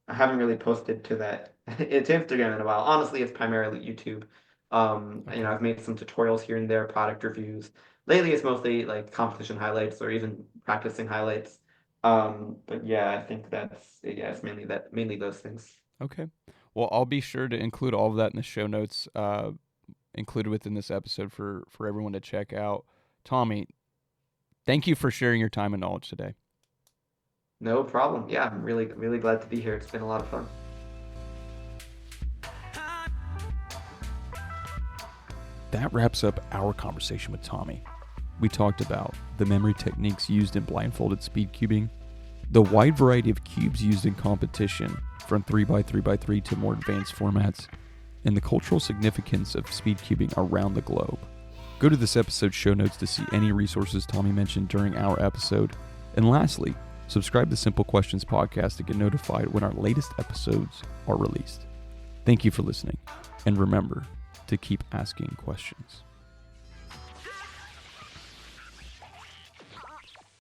I haven't really posted to that it's Instagram in a while. Honestly, it's primarily YouTube. Okay. I've made some tutorials here and there, product reviews. Lately, it's mostly like competition highlights or even practicing highlights. But yeah, I think it's mainly those things. Okay. Well, I'll be sure to include all of that in the show notes, included within this episode for everyone to check out. Tommy, thank you for sharing your time and knowledge today. No problem. Yeah, I'm really, really glad to be here. It's been a lot of fun. That wraps up our conversation with Tommy. We talked about the memory techniques used in blindfolded speed cubing, the wide variety of cubes used in competition, from 3x3x3 to more advanced formats, and the cultural significance of speed cubing around the globe. Go to this episode's show notes to see any resources Tommy mentioned during our episode. And lastly, subscribe to Simple Questions Podcast to get notified when our latest episodes are released. Thank you for listening, and remember to keep asking questions.